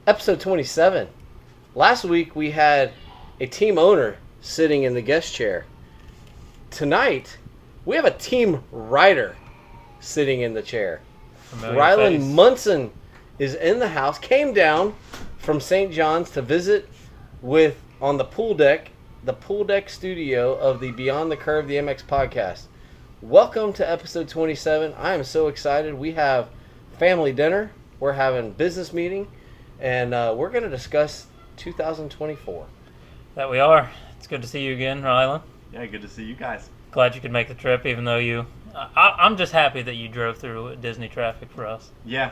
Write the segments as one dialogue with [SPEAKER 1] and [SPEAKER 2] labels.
[SPEAKER 1] Episode 27. Last week we had a team owner sitting in the guest chair. Tonight we have a team rider sitting in the chair. Rylan Munson is in the house. Came down from St. John's to visit on the pool deck studio of the Beyond the Curve the MX podcast. Welcome to episode 27. I am so excited. We have family dinner. We're having business meeting, and we're going to discuss 2024.
[SPEAKER 2] That we are. It's good to see you again, Rylan.
[SPEAKER 3] Yeah, good to see you guys.
[SPEAKER 2] Glad you could make the trip, even though I'm just happy that you drove through Disney traffic for us.
[SPEAKER 3] Yeah,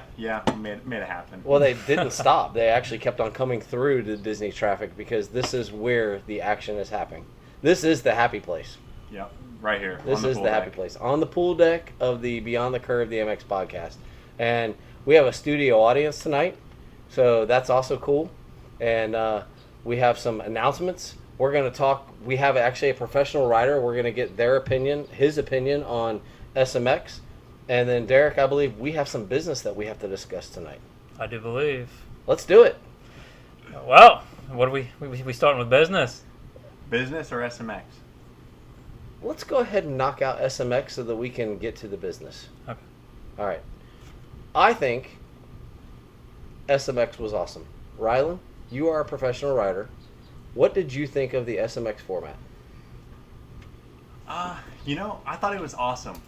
[SPEAKER 3] made it happen.
[SPEAKER 1] Well, they didn't stop. They actually kept on coming through the Disney traffic because this is where the action is happening. This is the happy place.
[SPEAKER 3] Yep, right here.
[SPEAKER 1] This is the happy place. On the pool deck of the Beyond the Curve the MX podcast. And we have a studio audience tonight, so that's also cool. And we have some announcements. We're going to talk. We have actually a professional rider. We're going to get his opinion on SMX. And then, Derek, I believe we have some business that we have to discuss tonight.
[SPEAKER 2] I do believe.
[SPEAKER 1] Let's do it.
[SPEAKER 2] Well, what are we starting with business?
[SPEAKER 3] Business or SMX?
[SPEAKER 1] Let's go ahead and knock out SMX so that we can get to the business.
[SPEAKER 2] Okay.
[SPEAKER 1] All right. I think SMX was awesome. Rylan, you are a professional rider. What did you think of the SMX format?
[SPEAKER 3] I thought it was awesome.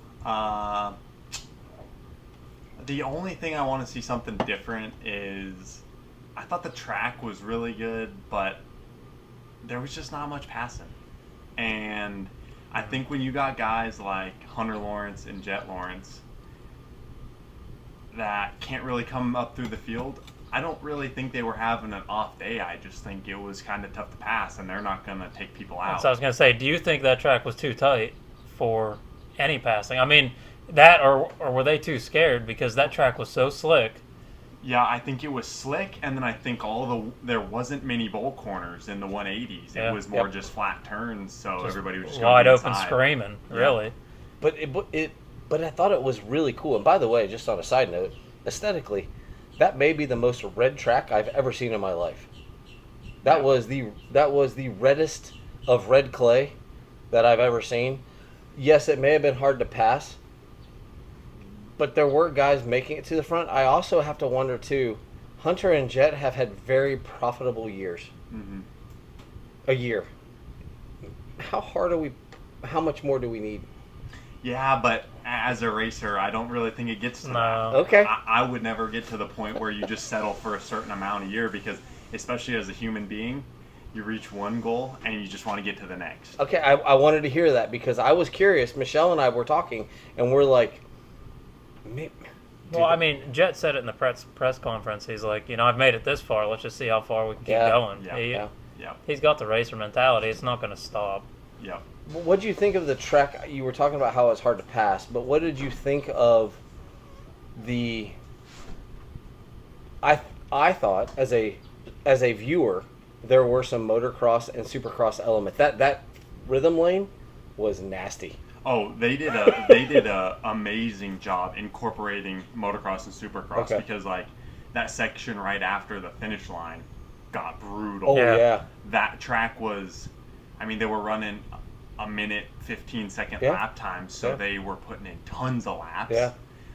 [SPEAKER 3] The only thing I want to see something different is I thought the track was really good, but there was just not much passing. And I think when you got guys like Hunter Lawrence and Jet Lawrence that can't really come up through the field, I don't really think they were having an off day. I just think it was kind of tough to pass, and they're not going to take people out.
[SPEAKER 2] So I was going to say, do you think that track was too tight for any passing? I mean, that or were they too scared because that track was so slick?
[SPEAKER 3] Yeah, I think it was slick, and then I think there wasn't many bowl corners in the 180s.
[SPEAKER 2] Yeah.
[SPEAKER 3] It was more just flat turns, so
[SPEAKER 2] just
[SPEAKER 3] everybody was just
[SPEAKER 2] wide
[SPEAKER 3] going
[SPEAKER 2] open
[SPEAKER 3] inside.
[SPEAKER 2] screaming, really.
[SPEAKER 1] But I thought it was really cool. And by the way, just on a side note, aesthetically, that may be the most red track I've ever seen in my life. That was the reddest of red clay that I've ever seen. Yes, it may have been hard to pass, but there were guys making it to the front. I also have to wonder too, Hunter and Jet have had very profitable years.
[SPEAKER 3] Mm-hmm.
[SPEAKER 1] A year. How much more do we need?
[SPEAKER 3] Yeah, but as a racer, I don't really think it gets to that.
[SPEAKER 1] Okay.
[SPEAKER 3] I would never get to the point where you just settle for a certain amount a year because, especially as a human being, you reach one goal and you just want to get to the next.
[SPEAKER 1] Okay, I wanted to hear that because I was curious. Michelle and I were talking, and we're like...
[SPEAKER 2] Well, I mean, Jet said it in the press conference. He's like, I've made it this far. Let's just see how far we can keep going.
[SPEAKER 3] Yeah.
[SPEAKER 2] He's got the racer mentality. It's not going to stop.
[SPEAKER 3] Yeah.
[SPEAKER 1] What did you think of the track? You were talking about how it's hard to pass, but what did you think of the... I thought, as a viewer, there were some motocross and supercross elements. That rhythm lane was nasty.
[SPEAKER 3] Oh, they did a amazing job incorporating motocross and supercross because that section right after the finish line got brutal.
[SPEAKER 1] Oh yeah.
[SPEAKER 3] That track was, they were running a minute 15-second lap time, so they were putting in tons of laps.
[SPEAKER 1] Yeah.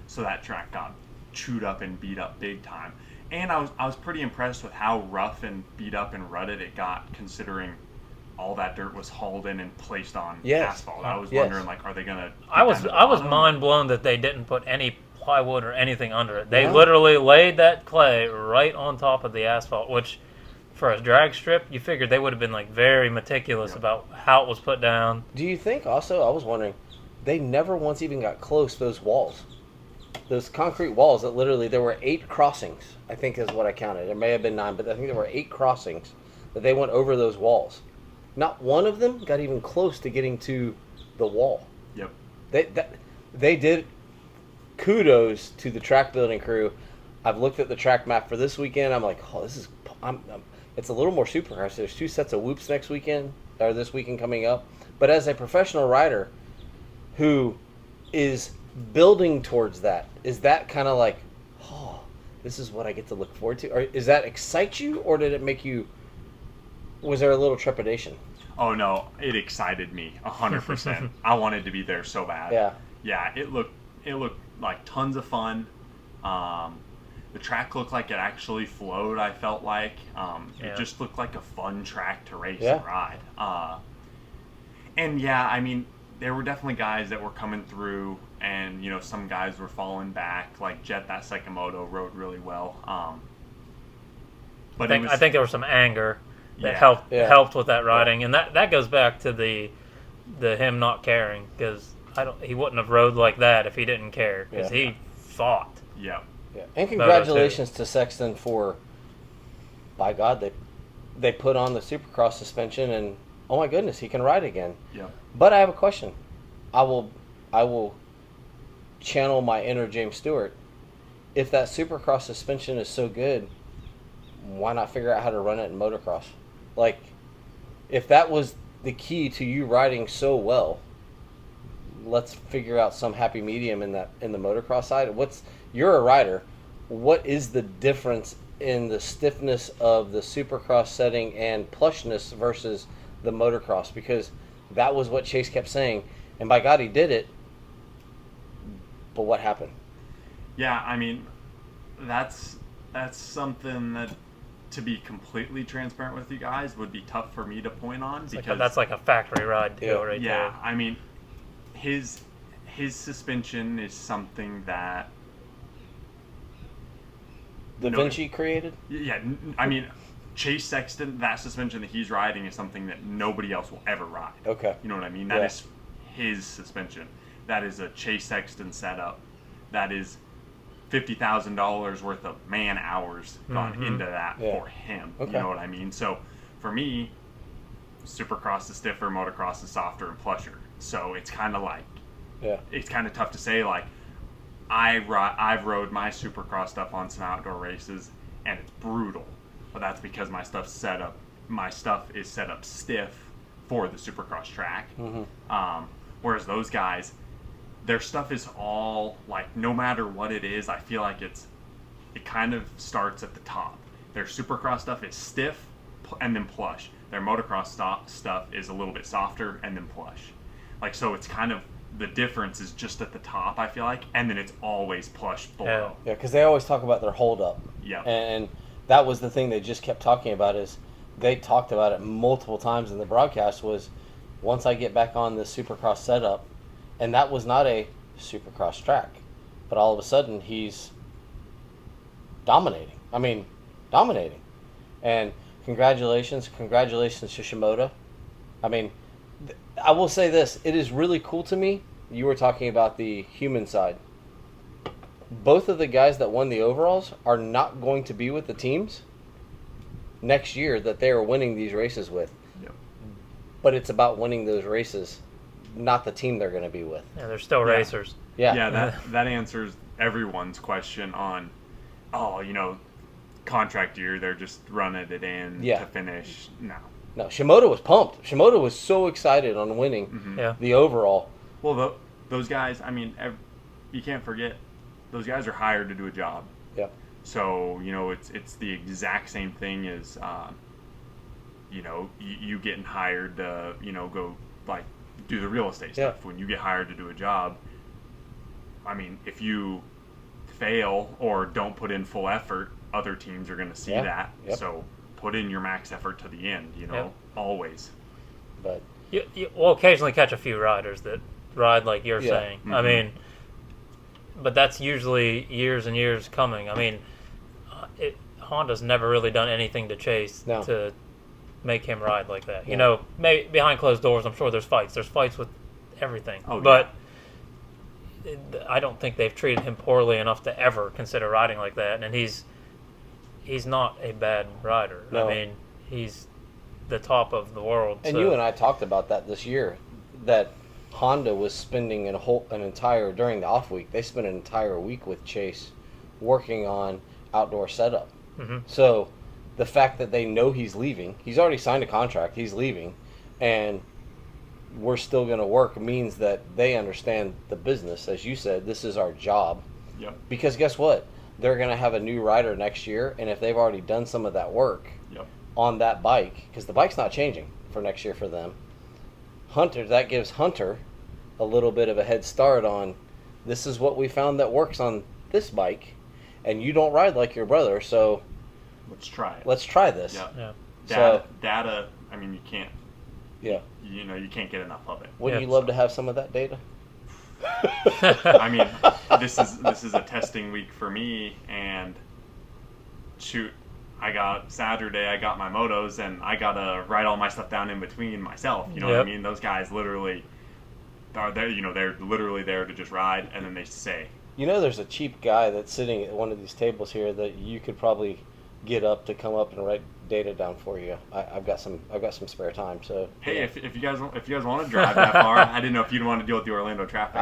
[SPEAKER 3] So that track got chewed up and beat up big time. And I was pretty impressed with how rough and beat up and rutted it got, considering all that dirt was hauled in and placed on asphalt. I was wondering, are they gonna?
[SPEAKER 2] I was mind blown that they didn't put any plywood or anything under it. They literally laid that clay right on top of the asphalt, which, for a drag strip, you figured they would have been very meticulous about how it was put down.
[SPEAKER 1] Do you think also? I was wondering, they never once even got close to those walls, those concrete walls that literally there were 8 crossings. I think is what I counted. There may have been 9, but I think there were 8 crossings that they went over those walls. Not one of them got even close to getting to the wall.
[SPEAKER 3] Yep.
[SPEAKER 1] They did. Kudos to the track building crew. I've looked at the track map for this weekend. I'm like, oh, this is. It's a little more supercross. There's 2 sets of whoops next weekend or this weekend coming up. But as a professional rider, who is building towards that, is that kind of like, oh, this is what I get to look forward to? Or is that excite you, or did it make you? Was there a little trepidation?
[SPEAKER 3] Oh no, it excited me 100%. I wanted to be there so bad. Yeah. It looked like tons of fun. The track looked like it actually flowed. I felt like it just looked like a fun track to race and ride. And yeah, I mean, there were definitely guys that were coming through, and some guys were falling back. Like Jet, that Sakamoto rode really well. But
[SPEAKER 2] I think there was some anger that helped with that riding, and that goes back to the him not caring, because he wouldn't have rode like that if he didn't care, because he fought.
[SPEAKER 3] Yeah.
[SPEAKER 1] Yeah. And congratulations to Sexton for, by God, they put on the Supercross suspension, and oh my goodness, he can ride again.
[SPEAKER 3] Yeah.
[SPEAKER 1] But I have a question. I will channel my inner James Stewart. If that Supercross suspension is so good, why not figure out how to run it in motocross? Like, if that was the key to you riding so well, let's figure out some happy medium in the motocross side. You're a rider. What is the difference in the stiffness of the Supercross setting and plushness versus the motocross? Because that was what Chase kept saying, and by God, he did it. But what happened?
[SPEAKER 3] Yeah, I mean, that's something that, to be completely transparent with you guys, would be tough for me to point on, because
[SPEAKER 2] that's like a factory ride deal right there.
[SPEAKER 3] Yeah, I mean, his suspension is something that
[SPEAKER 1] Da Vinci created?
[SPEAKER 3] Yeah, I mean, Chase Sexton, that suspension that he's riding is something that nobody else will ever ride.
[SPEAKER 1] Okay.
[SPEAKER 3] You know what I mean? That is his suspension. That is a Chase Sexton setup. That is $50,000 worth of man hours gone into that for him. Okay. You know what I mean? So for me, Supercross is stiffer, motocross is softer and plusher. So it's kind of like, it's kind of tough to say, like, I've rode my Supercross stuff on some outdoor races, and it's brutal. But that's because my stuff is set up stiff for the Supercross track. Whereas those guys, their stuff is all, like, no matter what it is, I feel like it kind of starts at the top. Their Supercross stuff is stiff and then plush. Their motocross stuff is a little bit softer and then plush. Like, so it's kind of, the difference is just at the top, I feel like, and then it's always plush below.
[SPEAKER 1] Yeah, because they always talk about their hold up.
[SPEAKER 3] Yeah.
[SPEAKER 1] And that was the thing they just kept talking about, is they talked about it multiple times in the broadcast, was once I get back on the Supercross setup, and that was not a Supercross track, but all of a sudden he's dominating. I mean, dominating. And congratulations to Shimoda. I mean, I will say this, it is really cool to me. You were talking about the human side. Both of the guys that won the overalls are not going to be with the teams next year that they are winning these races with.
[SPEAKER 3] Yep.
[SPEAKER 1] But it's about winning those races, not the team they're going to be with.
[SPEAKER 2] Yeah, they're still racers.
[SPEAKER 3] Yeah, that answers everyone's question on, contract year, they're just running it in to finish.
[SPEAKER 1] No, Shimoda was pumped. Shimoda was so excited on winning the overall.
[SPEAKER 3] Well, those guys, I mean, you can't forget, those guys are hired to do a job.
[SPEAKER 1] Yeah.
[SPEAKER 3] So, it's the exact same thing as, you getting hired to, go, like, do the real estate stuff. When you get hired to do a job, I mean, if you fail or don't put in full effort, other teams are going to see that. Yep. So put in your max effort to the end, always.
[SPEAKER 1] But
[SPEAKER 2] you will occasionally catch a few riders that ride like you're saying. I mean, but that's usually years and years coming. I mean, Honda's never really done anything to Chase to make him ride like that. Maybe behind closed doors, I'm sure there's fights. There's fights with everything. But I don't think they've treated him poorly enough to ever consider riding like that. And he's not a bad rider.
[SPEAKER 1] No.
[SPEAKER 2] I mean, he's the top of the world.
[SPEAKER 1] And you and I talked about that this year, that Honda was spending during the off week, they spent an entire week with Chase working on outdoor setup. So the fact that they know he's leaving, he's already signed a contract, he's leaving, and we're still going to work, means that they understand the business. As you said, this is our job.
[SPEAKER 3] Yep.
[SPEAKER 1] Because guess what? they're going to have a new rider next year, and if they've already done some of that work
[SPEAKER 3] Yep.
[SPEAKER 1] on that bike, because the bike's not changing for next year for them, that gives Hunter a little bit of a head start on, this is what we found that works on this bike, and you don't ride like your brother, so
[SPEAKER 3] Let's try it.
[SPEAKER 1] let's try this.
[SPEAKER 3] Yep.
[SPEAKER 2] Yeah.
[SPEAKER 3] Data. I mean, you can't.
[SPEAKER 1] Yeah.
[SPEAKER 3] You can't get enough of it.
[SPEAKER 1] Wouldn't
[SPEAKER 2] Yeah.
[SPEAKER 1] you love to have some of that data?
[SPEAKER 3] I mean, this is a testing week for me, and shoot, Saturday I got my motos, and I gotta write all my stuff down in between myself. You know what I
[SPEAKER 2] Yep.
[SPEAKER 3] mean? Those guys literally are there. They're literally there to just ride, and then they say,
[SPEAKER 1] You know, there's a cheap guy that's sitting at one of these tables here that you could probably get up to come up and write data down for you. I've got some spare time, so.
[SPEAKER 3] "Hey, if you guys want to drive that far, I didn't know if you'd want to deal with the Orlando traffic."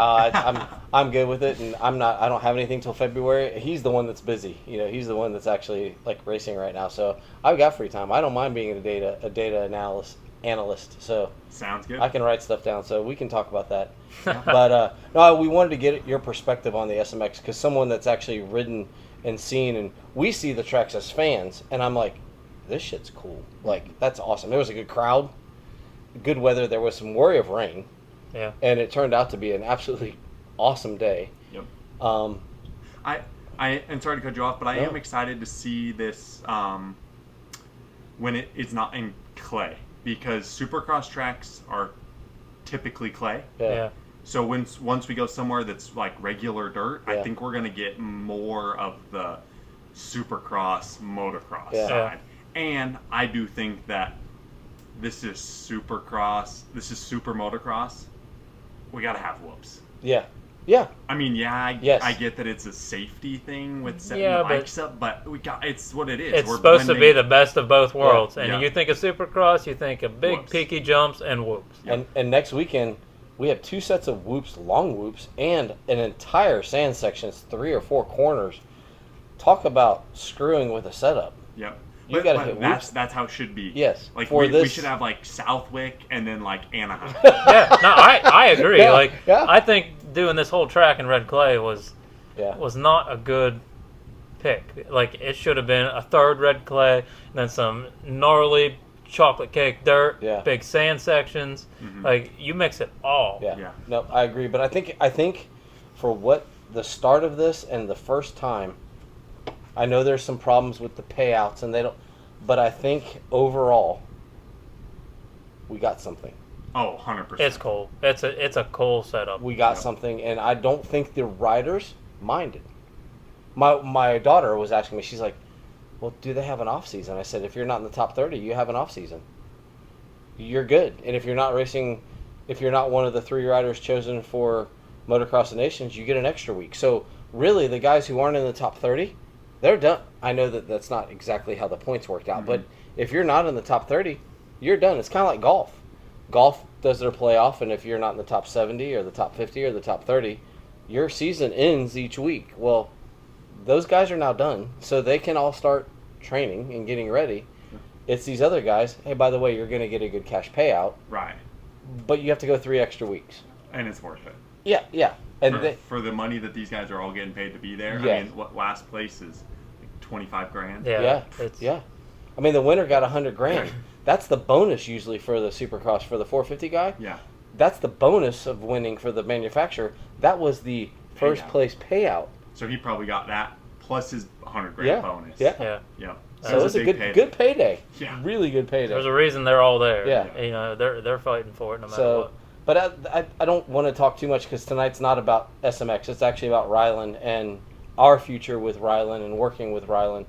[SPEAKER 1] I'm good with it, and I don't have anything till February. He's the one that's busy. He's the one that's actually like racing right now. So I've got free time. I don't mind being a data analyst. So
[SPEAKER 3] Sounds good.
[SPEAKER 1] I can write stuff down. So we can talk about that. But no, we wanted to get your perspective on the SMX, because someone that's actually ridden and seen, and we see the tracks as fans, and I'm like, this shit's cool. Like, that's awesome. There was a good crowd, good weather. There was some worry of rain.
[SPEAKER 2] Yeah.
[SPEAKER 1] And it turned out to be an absolutely awesome day.
[SPEAKER 3] Yep.
[SPEAKER 1] Um,
[SPEAKER 3] and sorry to cut you off, but I
[SPEAKER 1] No.
[SPEAKER 3] am excited to see this when it's not in clay, because Supercross tracks are typically clay.
[SPEAKER 2] Yeah.
[SPEAKER 3] So once we go somewhere that's like regular dirt, I
[SPEAKER 1] Yeah.
[SPEAKER 3] think we're gonna get more of the Supercross motocross
[SPEAKER 1] Yeah.
[SPEAKER 3] side. And I do think that this is Supercross. This is super motocross. We gotta have whoops.
[SPEAKER 1] yeah.
[SPEAKER 3] I mean,
[SPEAKER 1] Yes.
[SPEAKER 3] I get that it's a safety thing with setting
[SPEAKER 2] Yeah,
[SPEAKER 3] the
[SPEAKER 2] but-
[SPEAKER 3] bikes up, but it's what it is.
[SPEAKER 2] It's
[SPEAKER 3] We're
[SPEAKER 2] supposed to be
[SPEAKER 3] blending-
[SPEAKER 2] the best of both worlds. And
[SPEAKER 3] Yeah.
[SPEAKER 2] you think of Supercross, you think of big,
[SPEAKER 3] Whoops.
[SPEAKER 2] peaky jumps and whoops.
[SPEAKER 3] Yep.
[SPEAKER 1] And next weekend, we have 2 sets of whoops, long whoops, and an entire sand sections, 3 or 4 corners. Talk about screwing with a setup.
[SPEAKER 3] Yep.
[SPEAKER 1] You
[SPEAKER 3] But-
[SPEAKER 1] gotta
[SPEAKER 3] but
[SPEAKER 1] hit
[SPEAKER 3] that's
[SPEAKER 1] whoops.
[SPEAKER 3] that's how it should be.
[SPEAKER 1] Yes,
[SPEAKER 3] Like
[SPEAKER 1] for
[SPEAKER 3] we
[SPEAKER 1] this-
[SPEAKER 3] should have like Southwick and then like Anaheim.
[SPEAKER 2] Yeah, no, I agree.
[SPEAKER 1] Yeah,
[SPEAKER 2] Like,
[SPEAKER 1] yeah.
[SPEAKER 2] I think doing this whole track in red clay was
[SPEAKER 1] Yeah.
[SPEAKER 2] not a good pick. Like, it should have been a third red clay, then some gnarly chocolate cake dirt,
[SPEAKER 1] Yeah.
[SPEAKER 2] big sand sections.
[SPEAKER 3] Mhm.
[SPEAKER 2] Like, you mix it all.
[SPEAKER 1] Yeah.
[SPEAKER 3] Yeah.
[SPEAKER 1] No, I agree. But I think for what the start of this and the first time, I know there's some problems with the payouts, and they don't. But I think overall, we got something.
[SPEAKER 3] Oh, 100%.
[SPEAKER 2] It's cool. It's a cool setup.
[SPEAKER 1] We got
[SPEAKER 3] Yep.
[SPEAKER 1] something, and I don't think the riders minded. My daughter was asking me. She's like, "Well, do they have an off season?" I said, "If you're not in the top 30, you have an off season. You're good. And if you're not racing, if you're not one of the 3 riders chosen for Motocross of Nations, you get an extra week." So really, the guys who aren't in the top 30, they're done. I know that that's not exactly how the points worked out, but if you're not in the top 30, you're done. It's kind of like golf. Golf does their playoff, and if you're not in the top 70 or the top 50 or the top 30, your season ends each week. Well, those guys are now done, so they can all start training and getting ready. It's these other guys, hey, by the way, you're going to get a good cash payout,
[SPEAKER 3] Right.
[SPEAKER 1] but you have to go 3 extra weeks.
[SPEAKER 3] And it's worth it.
[SPEAKER 1] Yeah. And
[SPEAKER 3] For the money that these guys are all getting paid to be there.
[SPEAKER 1] Yeah.
[SPEAKER 3] I mean, what last place is like 25 grand?
[SPEAKER 2] Yeah.
[SPEAKER 1] yeah. I mean, the winner got $100,000. That's the bonus usually for the Supercross for the 450 guy.
[SPEAKER 3] Yeah.
[SPEAKER 1] That's the bonus of winning for the manufacturer. That was the first
[SPEAKER 3] Payout.
[SPEAKER 1] place payout.
[SPEAKER 3] So he probably got that plus his 100 grand
[SPEAKER 1] Yeah.
[SPEAKER 3] bonus.
[SPEAKER 1] Yeah.
[SPEAKER 2] Yeah.
[SPEAKER 3] Yeah.
[SPEAKER 1] So it was a good payday.
[SPEAKER 3] Yeah.
[SPEAKER 1] Really good payday.
[SPEAKER 2] There's a reason they're all there.
[SPEAKER 1] Yeah.
[SPEAKER 2] You know, they're fighting for it no matter
[SPEAKER 1] So,
[SPEAKER 2] what.
[SPEAKER 1] but I don't want to talk too much because tonight's not about SMX. It's actually about Rylan and our future with Rylan and working with Rylan.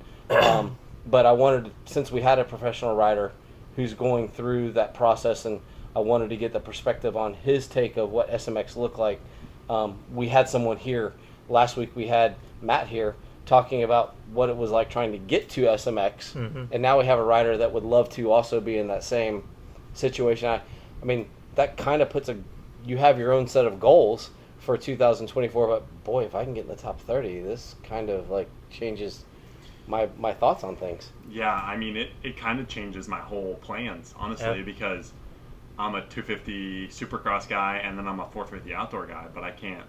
[SPEAKER 1] But I wanted, since we had a professional rider who's going through that process, and I wanted to get the perspective on his take of what SMX looked like. We had someone here last week. We had Matt here talking about what it was like trying to get to SMX,
[SPEAKER 2] Mhm.
[SPEAKER 1] and now we have a rider that would love to also be in that same situation. I mean, that kind of puts you have your own set of goals for 2024, but boy, if I can get in the top 30, this kind of like changes my thoughts on things.
[SPEAKER 3] Yeah, I mean, it kind of changes my whole plans, honestly,
[SPEAKER 2] Yeah.
[SPEAKER 3] because I'm a 250 Supercross guy and then I'm a 450 outdoor guy, but I can't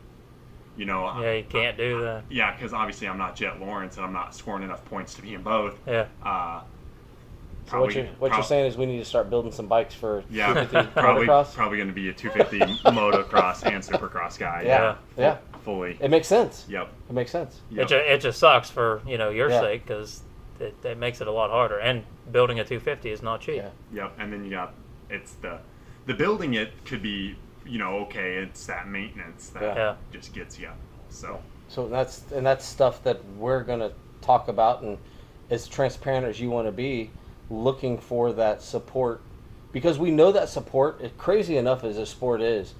[SPEAKER 2] Yeah, you can't do that.
[SPEAKER 3] Yeah, because obviously I'm not Jet Lawrence and I'm not scoring enough points to be in both.
[SPEAKER 2] Yeah.
[SPEAKER 1] So what you're saying is we need to start building some bikes for 250
[SPEAKER 3] probably
[SPEAKER 1] motocross?
[SPEAKER 3] probably going to be a 250 motocross and supercross guy.
[SPEAKER 1] Yeah.
[SPEAKER 3] Fully.
[SPEAKER 1] It makes sense.
[SPEAKER 3] Yep.
[SPEAKER 1] It makes sense.
[SPEAKER 3] Yep.
[SPEAKER 2] It just sucks for your sake because it makes it a lot harder. And building a 250 is not cheap.
[SPEAKER 1] Yeah.
[SPEAKER 3] Yep. And then it's the building it could be okay. It's that maintenance that just gets you. So
[SPEAKER 1] that's stuff that we're gonna talk about, and as transparent as you want to be, looking for that support, because we know that support, crazy enough as a sport is,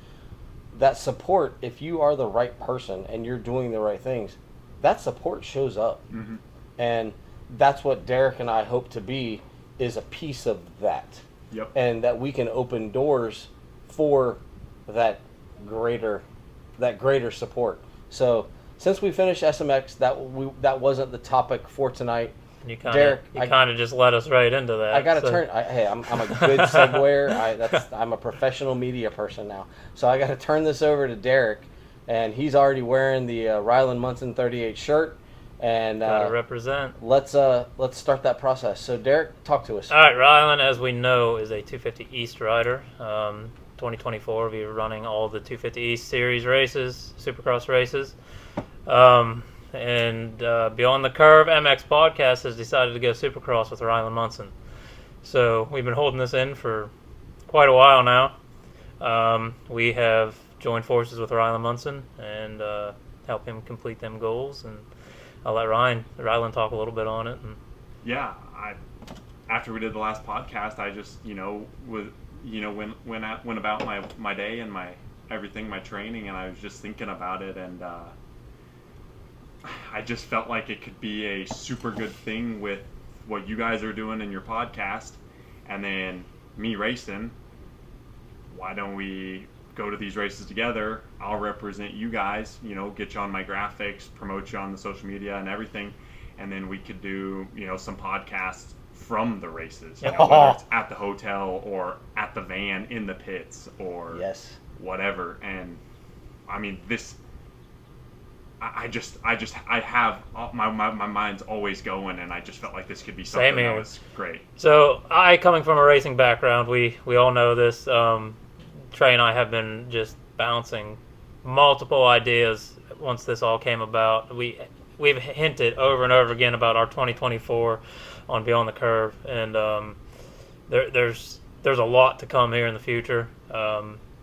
[SPEAKER 1] that support, if you are the right person and you're doing the right things, that support shows up.
[SPEAKER 3] Mm-hmm.
[SPEAKER 1] And that's what Derac and I hope to be, is a piece of that.
[SPEAKER 3] Yep.
[SPEAKER 1] And that we can open doors for that greater support. So since we finished SMX, that wasn't the topic for tonight.
[SPEAKER 2] You kind of just led us right into that.
[SPEAKER 1] I got to turn. I'm a good seguer. I'm a professional media person now, so I got to turn this over to Derac, and he's already wearing the Rylan Munson 38 shirt. And
[SPEAKER 2] gotta represent.
[SPEAKER 1] Let's start that process. So Derac, talk to us.
[SPEAKER 2] All right, Rylan, as we know, is a 250 East rider. 2024, we'll be running all the 250 East Series races, Supercross races. And Beyond the Curve MX podcast has decided to go Supercross with Rylan Munson. So we've been holding this in for quite a while now. We have joined forces with Rylan Munson and help him complete them goals. And I'll let Rylan talk a little bit on it.
[SPEAKER 3] Yeah, after we did the last podcast, I just went about my day and my everything, my training, and I was just thinking about it, and I just felt like it could be a super good thing with what you guys are doing in your podcast, and then me racing. Why don't we go to these races together? I'll represent you guys, get you on my graphics, promote you on the social media and everything, and then we could do, some podcasts from the races, whether it's at the hotel or at the van in the pits or whatever. And I mean, I have my mind's always going, and I just felt like this could be something that was great.
[SPEAKER 2] So coming from a racing background, we all know this. Trey and I have been just bouncing multiple ideas once this all came about. We've hinted over and over again about our 2024 on Beyond the Curve, and there's a lot to come here in the future.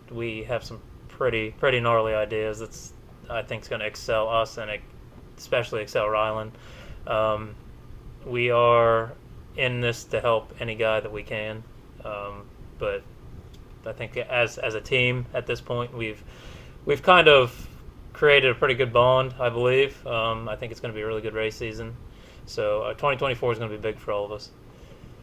[SPEAKER 2] We have some pretty gnarly ideas that's I think is going to excel us and especially excel Rylan. We are in this to help any guy that we can, but I think as a team at this point we've kind of created a pretty good bond, I believe. I think it's going to be a really good race season. So 2024 is going to be big for all of us.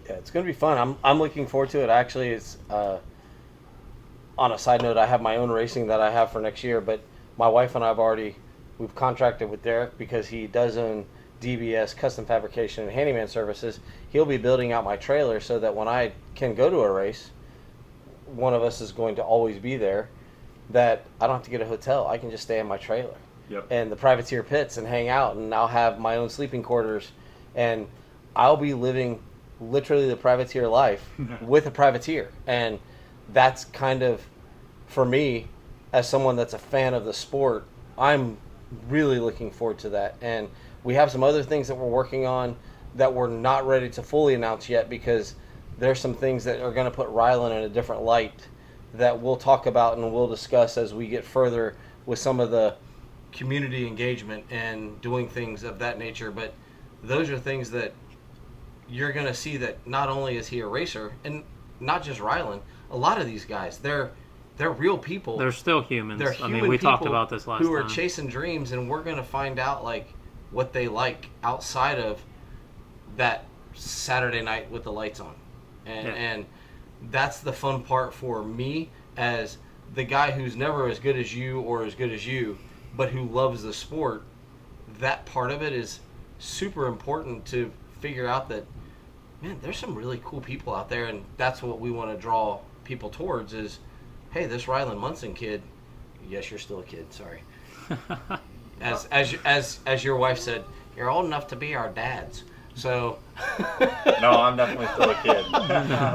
[SPEAKER 1] Yeah, it's going to be fun. I'm looking forward to it. Actually, it's on a side note, I have my own racing that I have for next year, but my wife and I we've contracted with Derac because he does own DBS Custom Fabrication and Handyman Services. He'll be building out my trailer so that when I can go to a race, one of us is going to always be there, that I don't have to get a hotel. I can just stay in my trailer.
[SPEAKER 3] Yep.
[SPEAKER 1] And the privateer pits and hang out, and I'll have my own sleeping quarters, and I'll be living literally the privateer life with a privateer. And that's kind of, for me, as someone that's a fan of the sport, I'm really looking forward to that. And we have some other things that we're working on that we're not ready to fully announce yet, because there's some things that are going to put Rylan in a different light that we'll talk about and we'll discuss as we get further with some of the community engagement and doing things of that nature. But those are things that you're going to see, that not only is he a racer, and not just Rylan, a lot of these guys, they're real people.
[SPEAKER 2] They're still humans.
[SPEAKER 1] They're human
[SPEAKER 2] we
[SPEAKER 1] people
[SPEAKER 2] talked about this last time.
[SPEAKER 1] Who are chasing dreams, and we're going to find out what they like outside of that Saturday night with the lights on. And that's the fun part for me, as the guy who's never as good as you or as good as you, but who loves the sport. That part of it is super important to figure out that, man, there's some really cool people out there, and that's what we want to draw people towards is, hey, this Rylan Munson kid, yes, you're still a kid, sorry. As your wife said, you're old enough to be our dads. So
[SPEAKER 3] No, I'm definitely still a kid.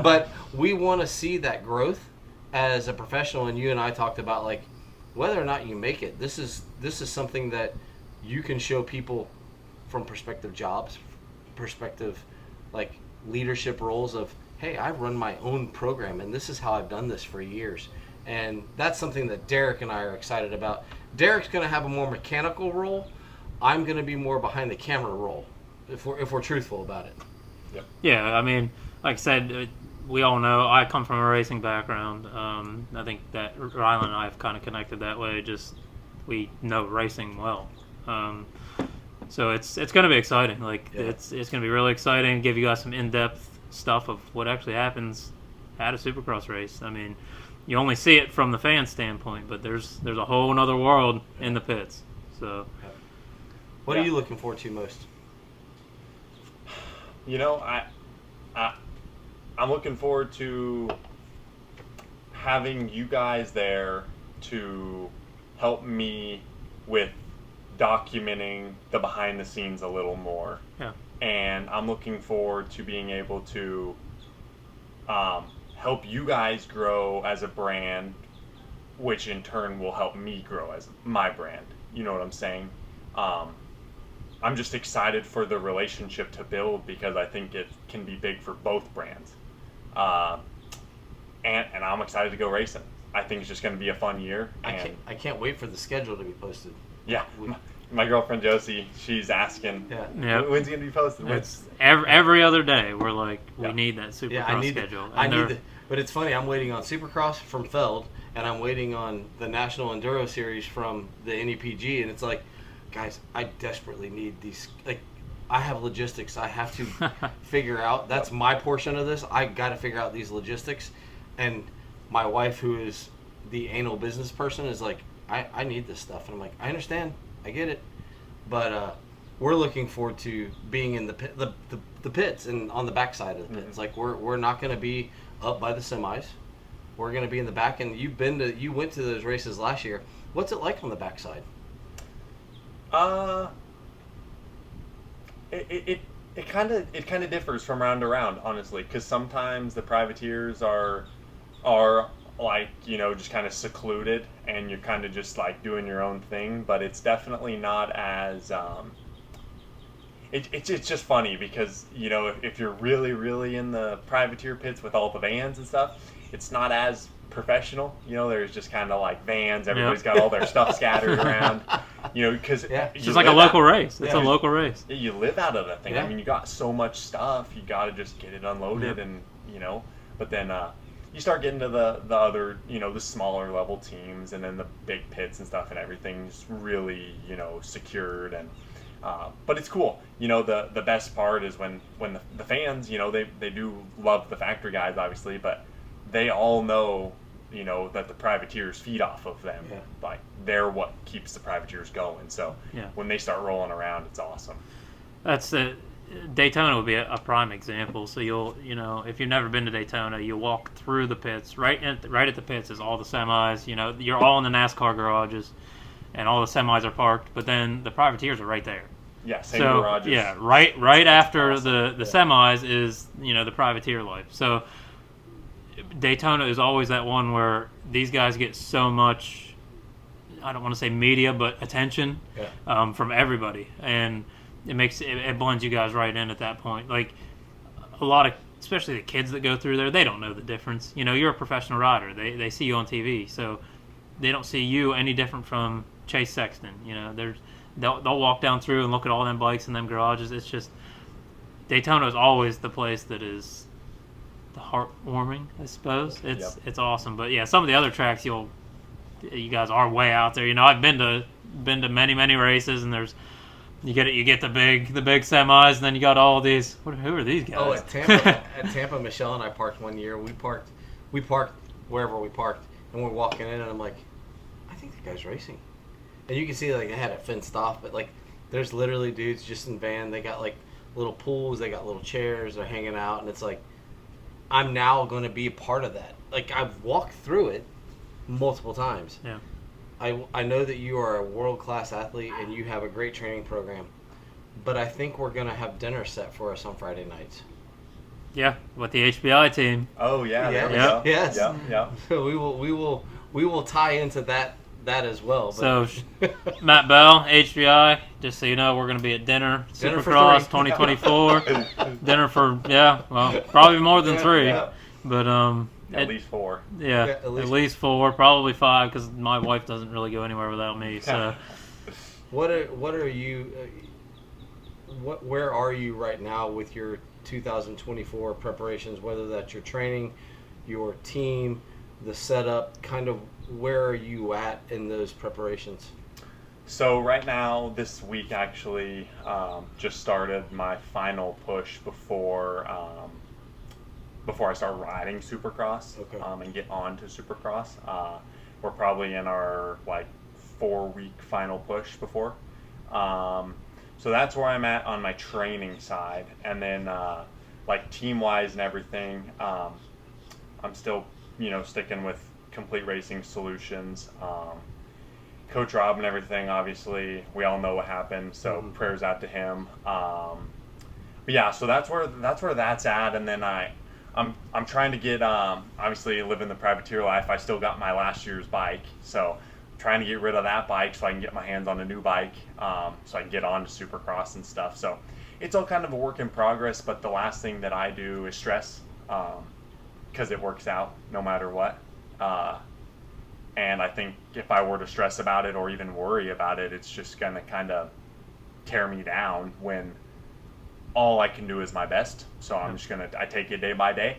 [SPEAKER 1] but we want to see that growth as a professional, and you and I talked about like whether or not you make it. This is something that you can show people from perspective jobs, perspective like leadership roles of, hey, I run my own program and this is how I've done this for years. And that's something that Derek and I are excited about. Derek's going to have a more mechanical role. I'm going to be more behind the camera role, if we're truthful about it.
[SPEAKER 3] Yep.
[SPEAKER 2] Yeah, I mean, like I said, we all know I come from a racing background. I think that Rylan and I have kind of connected that way. Just we know racing well. So it's going to be exciting. Like it's going to be really exciting. Give you guys some in-depth stuff of what actually happens at a Supercross race. I mean, you only see it from the fan standpoint, but there's a whole other world in the pits. So,
[SPEAKER 1] what are you looking forward to most?
[SPEAKER 3] You know, I'm looking forward to having you guys there to help me with documenting the behind the scenes a little more.
[SPEAKER 2] Yeah.
[SPEAKER 3] And I'm looking forward to being able to help you guys grow as a brand, which in turn will help me grow as my brand. You know what I'm saying? I'm just excited for the relationship to build because I think it can be big for both brands. And I'm excited to go racing. I think it's just going to be a fun year. And
[SPEAKER 1] I can't wait for the schedule to be posted.
[SPEAKER 3] Yeah. My girlfriend Josie, she's asking, when's it going to be posted?
[SPEAKER 2] It's every other day. We're like, we need that Supercross schedule.
[SPEAKER 1] But it's funny, I'm waiting on Supercross from Feld, and I'm waiting on the National Enduro Series from the NEPG, and it's like, guys, I desperately need these. Like, I have logistics I have to figure out. That's my portion of this. I got to figure out these logistics. And my wife, who is the anal business person, is like, I need this stuff. And I'm like, I understand. I get it. But we're looking forward to being in the pits and on the backside of the pits. Like, we're not going to be up by the semis. We're going to be in the back. And you went to those races last year. What's it like on the backside?
[SPEAKER 3] It kind of differs from round to round, honestly, because sometimes the privateers are like, you know, just kind of secluded and you're kind of just like doing your own thing, but it's definitely not as it's just funny because, you know, if you're really in the privateer pits with all the vans and stuff, it's not as professional. You know, there's just kind of like vans, everybody's got all their stuff scattered around, you know, because
[SPEAKER 2] it's just like a local race. It's a local race.
[SPEAKER 3] You live out of that thing. I mean, you got so much stuff, you got to just get it unloaded. And, you know, but then you start getting to the other, you know, the smaller level teams and then the big pits and stuff, and everything's really, you know, secured. And but it's cool. You know, the best part is when the fans, you know, they do love the factory guys, obviously, but they all know, you know, that the privateers feed off of them. Like, they're what keeps the privateers going. So when they start rolling around, it's awesome.
[SPEAKER 2] That's Daytona would be a prime example. So you know, if you've never been to Daytona, you walk through the pits. Right at the pits is all the semis. You know, you're all in the NASCAR garages, and all the semis are parked. But then the privateers are right there.
[SPEAKER 3] Yeah, same garages.
[SPEAKER 2] Yeah, right after awesome. the semis is, you know, the privateer life. So Daytona is always that one where these guys get so much, I don't want to say media, but attention from everybody, and it blends you guys right in at that point. Like, a lot of, especially the kids that go through there, they don't know the difference. You know, you're a professional rider. They see you on TV, so they don't see you any different from Chase Sexton. You know, they'll walk down through and look at all them bikes in them garages. It's just, Daytona is always the place that is the heartwarming, I suppose. It's awesome. But yeah, some of the other tracks you guys are way out there. You know, I've been to many races, and you get the big semis, and then you got all these. Who are these guys?
[SPEAKER 1] Oh, at Tampa, Michelle and I parked one year. We parked wherever we parked, and we're walking in, and I'm like, I think the guy's racing. And you can see, like, they had it fenced off, but like, there's literally dudes just in van. They got like little pools, they got little chairs, they're hanging out, and it's like, I'm now going to be a part of that. Like, I've walked through it multiple times.
[SPEAKER 2] Yeah.
[SPEAKER 1] I know that you are a world-class athlete and you have a great training program, but I think we're going to have dinner set for us on Friday nights.
[SPEAKER 2] Yeah, with the HBI team.
[SPEAKER 3] Oh yeah, there we
[SPEAKER 2] Yep.
[SPEAKER 3] go.
[SPEAKER 1] Yes.
[SPEAKER 3] Yep, yep.
[SPEAKER 1] So we will tie into that as well.
[SPEAKER 2] So,
[SPEAKER 1] But
[SPEAKER 2] Matt Bell, HBI, just so you know, we're going to be at dinner,
[SPEAKER 1] Dinner for
[SPEAKER 2] Supercross
[SPEAKER 1] three.
[SPEAKER 2] 2024. Dinner for, probably more than
[SPEAKER 1] Yeah,
[SPEAKER 2] 3.
[SPEAKER 3] yeah.
[SPEAKER 2] But,
[SPEAKER 3] At least 4.
[SPEAKER 2] yeah,
[SPEAKER 1] Yeah,
[SPEAKER 2] at least 4, probably 5, because my wife doesn't really go anywhere without me. So,
[SPEAKER 1] what are you? Where are you right now with your 2024 preparations? Whether that's your training, your team, the setup, kind of where are you at in those preparations?
[SPEAKER 3] So right now, this week actually, just started my final push before I start riding Supercross.
[SPEAKER 1] Okay.
[SPEAKER 3] And get on to Supercross. We're probably in our 4-week final push before. So that's where I'm at on my training side, and then team wise and everything, I'm still sticking with Complete Racing Solutions. Coach Rob and everything, obviously, we all know what happened, so prayers out to him. But yeah, so that's where that's at, and then I'm trying to get obviously living the privateer life. I still got my last year's bike, so trying to get rid of that bike so I can get my hands on a new bike, so I can get on to Supercross and stuff. So it's all kind of a work in progress, but the last thing that I do is stress, because it works out no matter what. And I think if I were to stress about it or even worry about it, it's just going to kind of tear me down when all I can do is my best. So I'm just I take it day by day.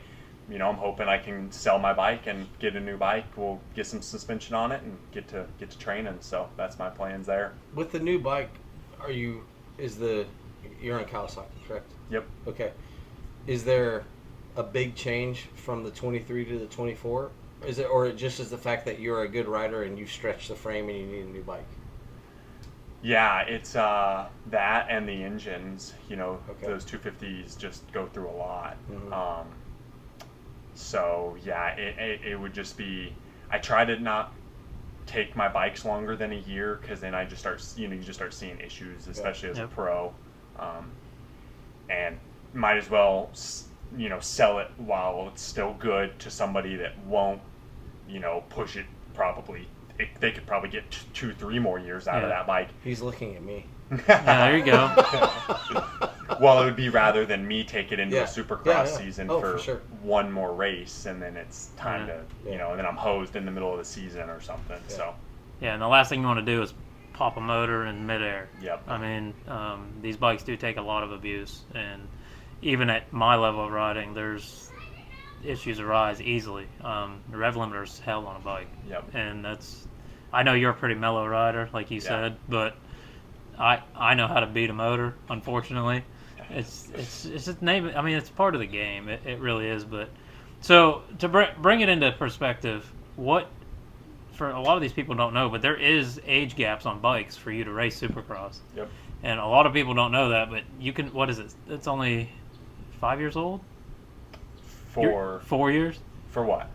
[SPEAKER 3] I'm hoping I can sell my bike and get a new bike. We'll get some suspension on it and get to training. So that's my plans there.
[SPEAKER 1] With the new bike, you're on Kawasaki, correct?
[SPEAKER 3] Yep.
[SPEAKER 1] Okay. Is there a big change from the 23 to the 24? Is it, or it just is the fact that you're a good rider and you stretch the frame and you need a new bike?
[SPEAKER 3] Yeah, it's that and the engines.
[SPEAKER 1] Okay.
[SPEAKER 3] Those 250s just go through a lot.
[SPEAKER 1] Mm-hmm.
[SPEAKER 3] So yeah, it would just be. I try to not take my bikes longer than a year, because then I just start you just start seeing issues, especially as a pro, and might as well sell it while it's still good to somebody that won't push it. Probably they could probably get 2-3 more years out of that bike.
[SPEAKER 1] He's looking at me.
[SPEAKER 2] yeah, there you go.
[SPEAKER 3] Well, it would be rather than me take it into
[SPEAKER 1] Yeah.
[SPEAKER 3] a Supercross
[SPEAKER 1] Yeah.
[SPEAKER 3] season
[SPEAKER 1] for sure.
[SPEAKER 3] one more race, and then it's time to
[SPEAKER 1] Yeah.
[SPEAKER 3] and then I'm hosed in the middle of the season or something.
[SPEAKER 1] Yeah.
[SPEAKER 3] So
[SPEAKER 2] Yeah, and the last thing you want to do is pop a motor in midair.
[SPEAKER 3] Yep.
[SPEAKER 2] I mean, these bikes do take a lot of abuse, and even at my level of riding, there's issues arise easily. The rev limiter's hell on a bike.
[SPEAKER 3] Yep.
[SPEAKER 2] And I know you're a pretty mellow rider, like you said, but I know how to beat a motor, unfortunately. It's just name it. I mean, it's part of the game. It really is. But so to bring it into perspective, for a lot of these people don't know, but there is age gaps on bikes for you to race Supercross.
[SPEAKER 3] Yep.
[SPEAKER 2] And a lot of people don't know that, but you can. What is it? It's only 5 years old.
[SPEAKER 3] For
[SPEAKER 2] 4 years.
[SPEAKER 3] for what?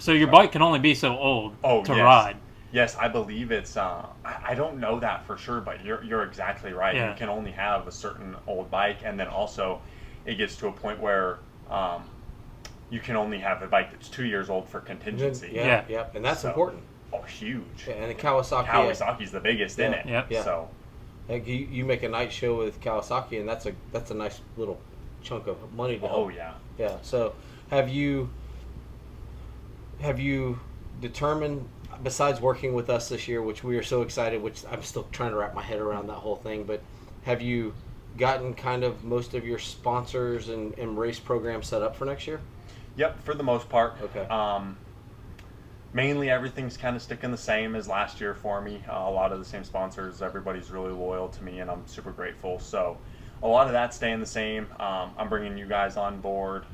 [SPEAKER 2] So your bike can only be so old to
[SPEAKER 3] yes.
[SPEAKER 2] ride.
[SPEAKER 3] Yes, I believe it's. I don't know that for sure, but you're exactly right.
[SPEAKER 2] Yeah.
[SPEAKER 3] You can only have a certain old bike, and then also, it gets to a point where you can only have a bike that's 2 years old for contingency.
[SPEAKER 1] Yeah, and that's important.
[SPEAKER 3] Oh, huge.
[SPEAKER 1] Yeah, and the
[SPEAKER 3] Kawasaki's the biggest in it.
[SPEAKER 2] Yep.
[SPEAKER 1] Yeah.
[SPEAKER 3] So
[SPEAKER 1] Like you make a night show with Kawasaki, and that's a nice little chunk of money to help.
[SPEAKER 3] oh yeah.
[SPEAKER 1] Yeah. So have you determined, besides working with us this year, which we are so excited, which I'm still trying to wrap my head around that whole thing, but have you gotten kind of most of your sponsors and race programs set up for next year?
[SPEAKER 3] Yep, for the most part.
[SPEAKER 1] Okay.
[SPEAKER 3] Mainly everything's kind of sticking the same as last year for me. A lot of the same sponsors. Everybody's really loyal to me, and I'm super grateful. So a lot of that's staying the same. I'm bringing you guys on board.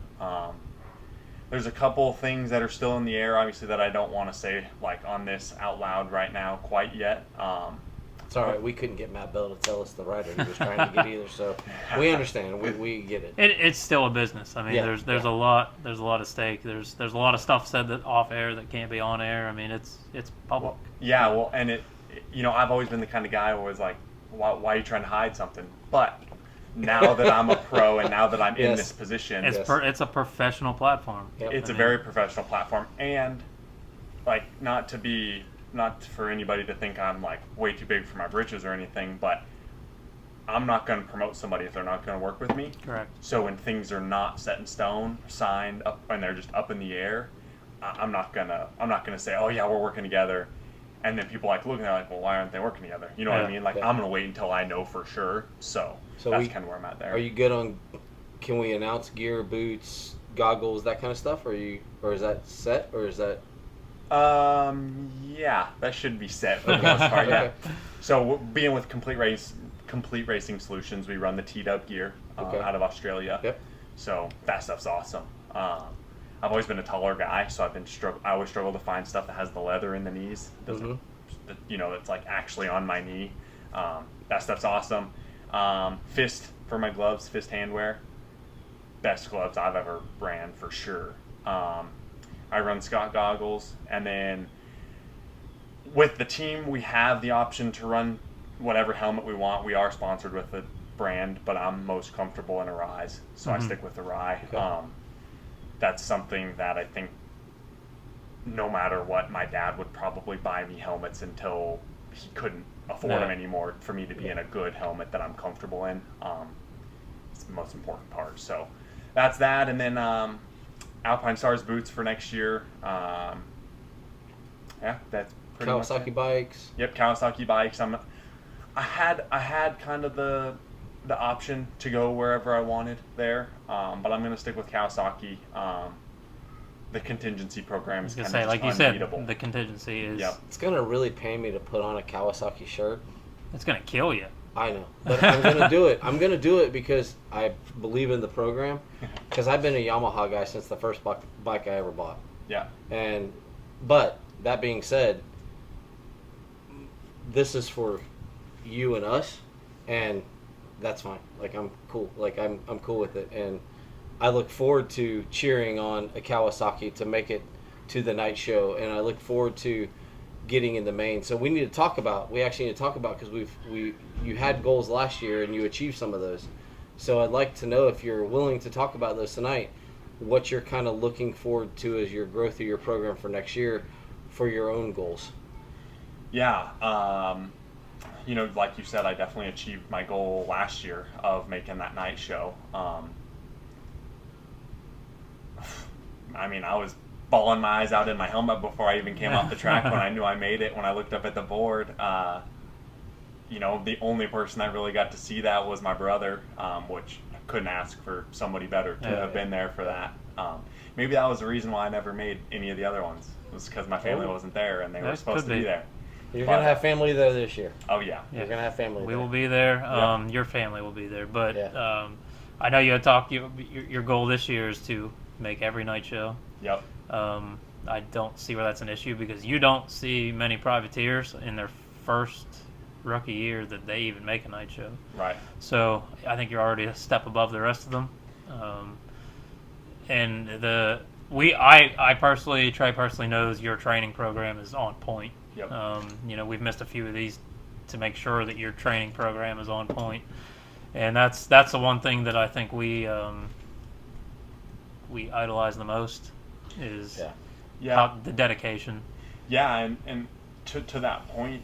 [SPEAKER 3] There's a couple things that are still in the air, obviously, that I don't want to say on this out loud right now quite yet.
[SPEAKER 1] It's all right. We couldn't get Matt Bell to tell us the rider he was trying to get either, so we understand. We get it.
[SPEAKER 2] It's still a business. I mean,
[SPEAKER 1] Yeah,
[SPEAKER 2] there's a lot at stake. There's a lot of stuff said that off air that can't be on air. I mean, it's public.
[SPEAKER 3] Well, and I've always been the kind of guy who was like, why are you trying to hide something? But now that I'm a pro and now that I'm in this position,
[SPEAKER 2] It's a professional platform.
[SPEAKER 1] Yep.
[SPEAKER 3] it's a very professional platform, and like not for anybody to think I'm like way too big for my britches or anything, but I'm not going to promote somebody if they're not going to work with me.
[SPEAKER 2] Correct.
[SPEAKER 3] So when things are not set in stone, signed up, and they're just up in the air, I'm not gonna say, oh yeah, we're working together, and then people like looking at it like, well, why aren't they working together? You know what I mean? Like I'm gonna wait until I know for sure. So that's kind of where I'm at there.
[SPEAKER 1] Are you good on? Can we announce gear, boots, goggles, that kind of stuff? Or is that set, or is that?
[SPEAKER 3] Yeah, that should be set for the most part. Yeah.
[SPEAKER 1] Okay.
[SPEAKER 3] So being with Complete Racing Solutions, we run the T-Dub gear out of Australia.
[SPEAKER 1] Yep.
[SPEAKER 3] So that stuff's awesome. I've always been a taller guy, so I always struggle to find stuff that has the leather in the knees. Doesn't, that's like actually on my knee. That stuff's awesome. Fist for my gloves, fist handwear. Best gloves I've ever ran for sure. I run Scott goggles, and then with the team, we have the option to run whatever helmet we want. We are sponsored with a brand, but I'm most comfortable in a Rise, so I stick with the Rye.
[SPEAKER 1] Okay.
[SPEAKER 3] That's something that I think no matter what, my dad would probably buy me helmets until he couldn't afford them anymore for me to be in a good helmet that I'm comfortable in. It's the most important part. So that's that. And then Alpine Stars boots for next year. That's pretty much
[SPEAKER 1] Kawasaki
[SPEAKER 3] it.
[SPEAKER 1] bikes.
[SPEAKER 3] Yep, Kawasaki bikes. I had kind of the option to go wherever I wanted there, but I'm going to stick with Kawasaki. The contingency program is kind of
[SPEAKER 2] like you
[SPEAKER 3] unbeatable.
[SPEAKER 2] said, the contingency is.
[SPEAKER 3] Yep.
[SPEAKER 1] It's gonna really pay me to put on a Kawasaki shirt.
[SPEAKER 2] It's gonna kill you.
[SPEAKER 1] I know, but I'm gonna do it. I'm gonna do it because I believe in the program. Because I've been a Yamaha guy since the first bike I ever bought.
[SPEAKER 3] Yeah.
[SPEAKER 1] But that being said, this is for you and us, and that's fine. Like I'm cool. Like I'm cool with it, and I look forward to cheering on a Kawasaki to make it to the night show, and I look forward to getting in the main. So we need to talk about. We actually need to talk about because you had goals last year and you achieved some of those. So I'd like to know if you're willing to talk about those tonight. What you're kind of looking forward to as your growth of your program for next year, for your own goals.
[SPEAKER 3] Yeah. Like you said, I definitely achieved my goal last year of making that night show. I was bawling my eyes out in my helmet before I even came off the track when I knew I made it. When I looked up at the board, the only person that really got to see that was my brother, which I couldn't ask for somebody better to have been there for that. Maybe that was the reason why I never made any of the other ones. It was because my family wasn't there and they were supposed to be there.
[SPEAKER 1] You're going to have family there this year.
[SPEAKER 3] Oh, yeah.
[SPEAKER 1] You're going to have family
[SPEAKER 2] We
[SPEAKER 1] there.
[SPEAKER 2] will be there.
[SPEAKER 3] Yeah.
[SPEAKER 2] Your family will be there. But I know you had talked, your goal this year is to make every night show.
[SPEAKER 3] Yep.
[SPEAKER 2] I don't see where that's an issue because you don't see many privateers in their first rookie year that they even make a night show.
[SPEAKER 3] Right.
[SPEAKER 2] So I think you're already a step above the rest of them. Trey personally knows your training program is on point.
[SPEAKER 3] Yep.
[SPEAKER 2] We've missed a few of these to make sure that your training program is on point, and that's the one thing that I think we idolize the most is the dedication.
[SPEAKER 3] Yeah, and to that point,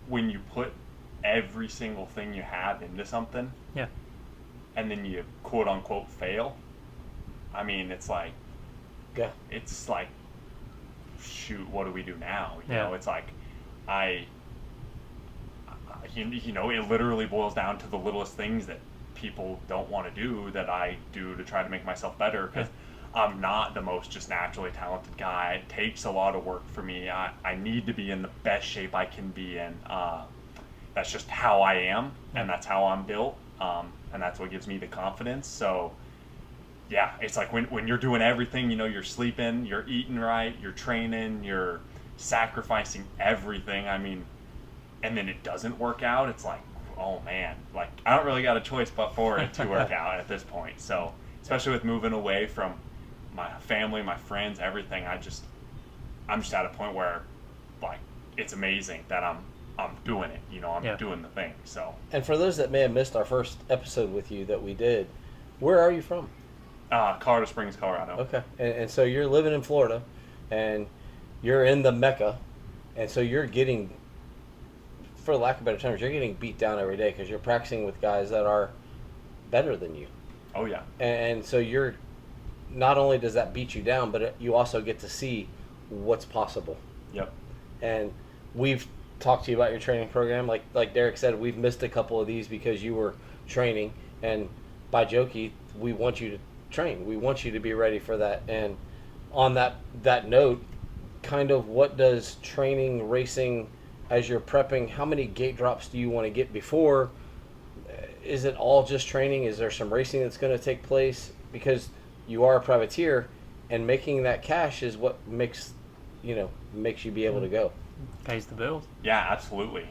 [SPEAKER 3] when you put every single thing you have into something, and then you quote unquote fail, it's like, it's like, shoot, what do we do now? You know, it's like, it literally boils down to the littlest things that people don't want to do that I do to try to make myself better because I'm not the most just naturally talented guy. It takes a lot of work for me. I need to be in the best shape I can be in. That's just how I am, and that's how I'm built, and that's what gives me the confidence. So yeah, it's like when you're doing everything, you're sleeping, you're eating right, you're training, you're sacrificing everything. I mean, and then it doesn't work out. It's like, oh man, like I don't really got a choice but for it to work out at this point. So, especially with moving away from my family, my friends, everything, I'm just at a point where, like, it's amazing that I'm doing it. I'm doing the thing. So.
[SPEAKER 1] And for those that may have missed our first episode with you that we did, where are you from?
[SPEAKER 3] Colorado Springs, Colorado.
[SPEAKER 1] Okay, and so you're living in Florida, and you're in the Mecca, and so you're getting, for lack of better terms, you're getting beat down every day because you're practicing with guys that are better than you.
[SPEAKER 3] Oh yeah.
[SPEAKER 1] And so you're, not only does that beat you down, but you also get to see what's possible.
[SPEAKER 3] Yep.
[SPEAKER 1] And we've talked to you about your training program. Like Derek said, we've missed a couple of these because you were training, and by Jokey, we want you to train. We want you to be ready for that. And on that note, kind of what does training, racing, as you're prepping, how many gate drops do you want to get before? Is it all just training? Is there some racing that's going to take place? Because you are a privateer, and making that cash is what makes you be able to go.
[SPEAKER 2] Pays the bills.
[SPEAKER 3] Yeah, absolutely.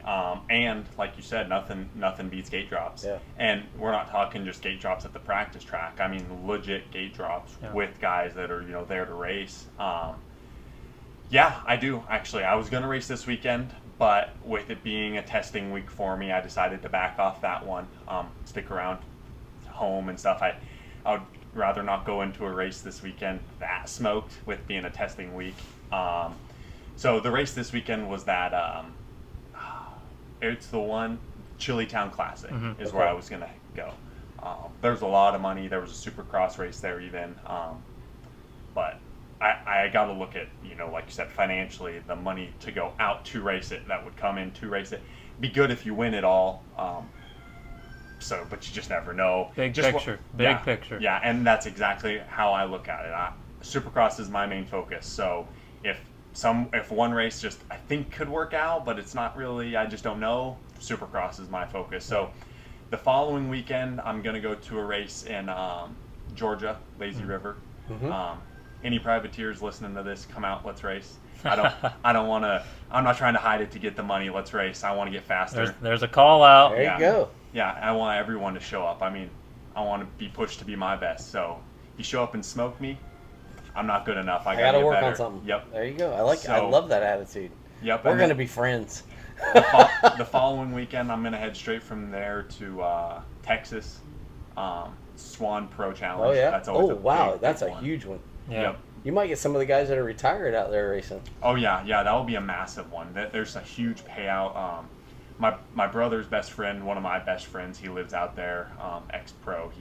[SPEAKER 3] And like you said, nothing beats gate drops.
[SPEAKER 1] Yeah.
[SPEAKER 3] And we're not talking just gate drops at the practice track. I mean, legit gate drops with guys that are there to race. Yeah, I do actually. I was going to race this weekend, but with it being a testing week for me, I decided to back off that one. Stick around home and stuff. I would rather not go into a race this weekend that smoked with being a testing week. So the race this weekend was that it's the one Chilitown Classic is where I was gonna go. There's a lot of money. There was a Supercross race there even, but I got to look at like you said, financially, the money to go out to race it that would come in to race it. Be good if you win it all. But you just never know.
[SPEAKER 2] Big picture.
[SPEAKER 3] Yeah, and that's exactly how I look at it. Supercross is my main focus. So if one race just I think could work out, but it's not really, I just don't know, Supercross is my focus. So the following weekend, I'm going to go to a race in Georgia, Lazy River. Any privateers listening to this, come out, let's race. I don't want to, I'm not trying to hide it to get the money, let's race. I want to get faster.
[SPEAKER 2] There's a call out.
[SPEAKER 1] There you go.
[SPEAKER 3] Yeah, I want everyone to show up. I mean, I want to be pushed to be my best. So you show up and smoke me, I'm not good enough. I gotta
[SPEAKER 1] work
[SPEAKER 3] better.
[SPEAKER 1] on something.
[SPEAKER 3] Yep.
[SPEAKER 1] There you go. I love that attitude.
[SPEAKER 3] Yep.
[SPEAKER 1] We're gonna be friends.
[SPEAKER 3] The following weekend, I'm gonna head straight from there to Texas. Swan Pro Challenge.
[SPEAKER 1] Oh yeah.
[SPEAKER 3] That's always
[SPEAKER 1] that's a
[SPEAKER 3] one.
[SPEAKER 1] huge one.
[SPEAKER 2] Yeah.
[SPEAKER 3] Yep.
[SPEAKER 1] You might get some of the guys that are retired out there racing.
[SPEAKER 3] Oh yeah, that will be a massive one. There's a huge payout. My brother's best friend, one of my best friends, he lives out there. Ex-pro.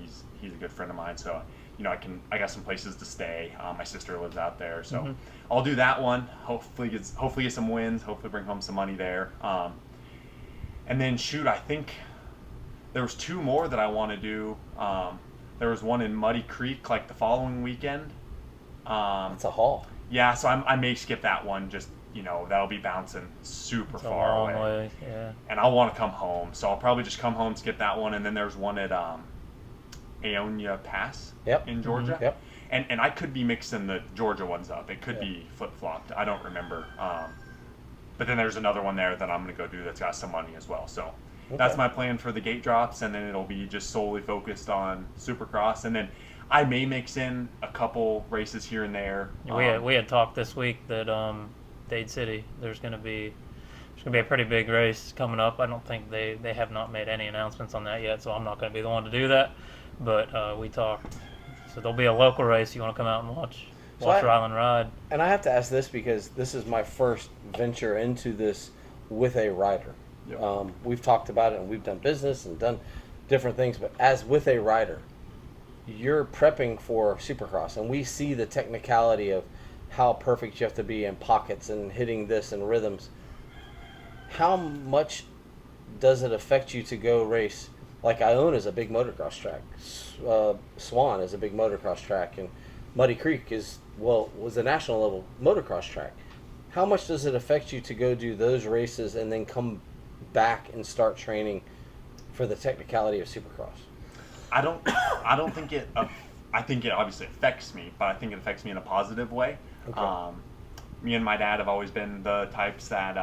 [SPEAKER 3] He's a good friend of mine. So I got some places to stay. My sister lives out there, so I'll do that one. Hopefully get some wins. Hopefully bring home some money there. And then I think there was two more that I want to do. There was one in Muddy Creek like the following weekend.
[SPEAKER 1] It's a haul.
[SPEAKER 3] Yeah, so I may skip that one. Just that'll be bouncing super
[SPEAKER 2] It's a
[SPEAKER 3] far
[SPEAKER 2] long
[SPEAKER 3] away.
[SPEAKER 2] way. Yeah.
[SPEAKER 3] And I'll want to come home, so I'll probably just come home, skip that one, and then there's one at Aonia Pass in Georgia.
[SPEAKER 1] Yep.
[SPEAKER 3] And I could be mixing the Georgia ones up. It could be flip-flopped. I don't remember. But then there's another one there that I'm going to go do that's got some money as well. So that's my plan for the gate drops, and then it'll be just solely focused on Supercross. And then I may mix in a couple races here and there.
[SPEAKER 2] We had talked this week that Dade City, there's going to be a pretty big race coming up. I don't think they have not made any announcements on that yet, so I'm not going to be the one to do that. But we talked. So there'll be a local race. You want to come out and watch Rylan ride.
[SPEAKER 1] And I have to ask this because this is my first venture into this with a rider.
[SPEAKER 3] Yep.
[SPEAKER 1] We've talked about it and we've done business and done different things, but as with a rider, you're prepping for Supercross, and we see the technicality of how perfect you have to be in pockets and hitting this and rhythms. How much does it affect you to go race? Like Ione is a big motocross track. Swan is a big motocross track, and Muddy Creek was a national level motocross track. How much does it affect you to go do those races and then come back and start training for the technicality of Supercross?
[SPEAKER 3] I don't think it I think it obviously affects me, but I think it affects me in a positive way.
[SPEAKER 1] Okay.
[SPEAKER 3] Me and my dad have always been the types that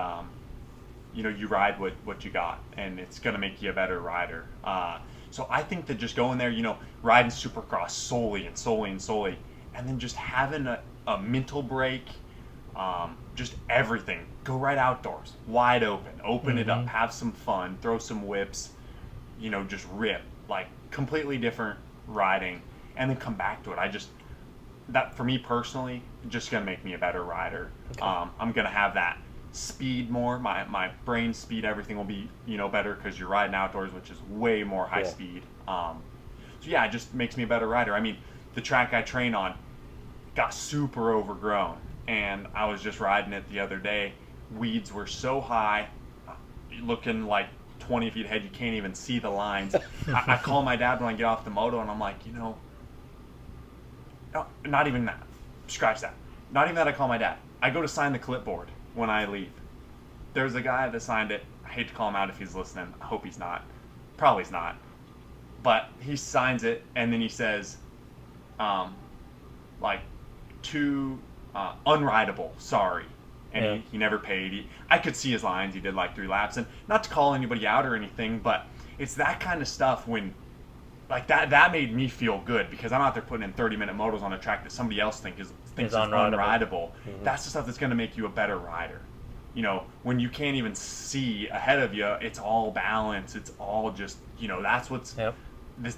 [SPEAKER 3] you ride what you got, and it's gonna make you a better rider. So I think that just going there, riding Supercross solely and solely and solely, and then just having a mental break, just everything. Go right outdoors, wide open it up, have some fun, throw some whips, just rip, like completely different riding, and then come back to it. That for me personally, just gonna make me a better rider.
[SPEAKER 1] Okay.
[SPEAKER 3] I'm gonna have that speed more. My brain speed, everything will be better because you're riding outdoors, which is way more high speed. So yeah, it just makes me a better rider. I mean, the track I train on got super overgrown, and I was just riding it the other day. Weeds were so high, looking like 20 feet ahead, you can't even see the lines. I call my dad when I get off the moto, and I'm like, no, not even that. Scratch that. Not even that. I call my dad. I go to sign the clipboard when I leave. There's a guy that signed it. I hate to call him out if he's listening. I hope he's not. Probably he's not. But he signs it, and then he says, too unrideable, sorry. And he never paid. I could see his lines. He did like 3 laps. And not to call anybody out or anything, but it's that kind of stuff when, like, that made me feel good because I'm out there putting in 30-minute motos on a track that somebody else thinks is unrideable. That's the stuff that's going to make you a better rider. When you can't even see ahead of you, it's all balance. It's all just, that's what's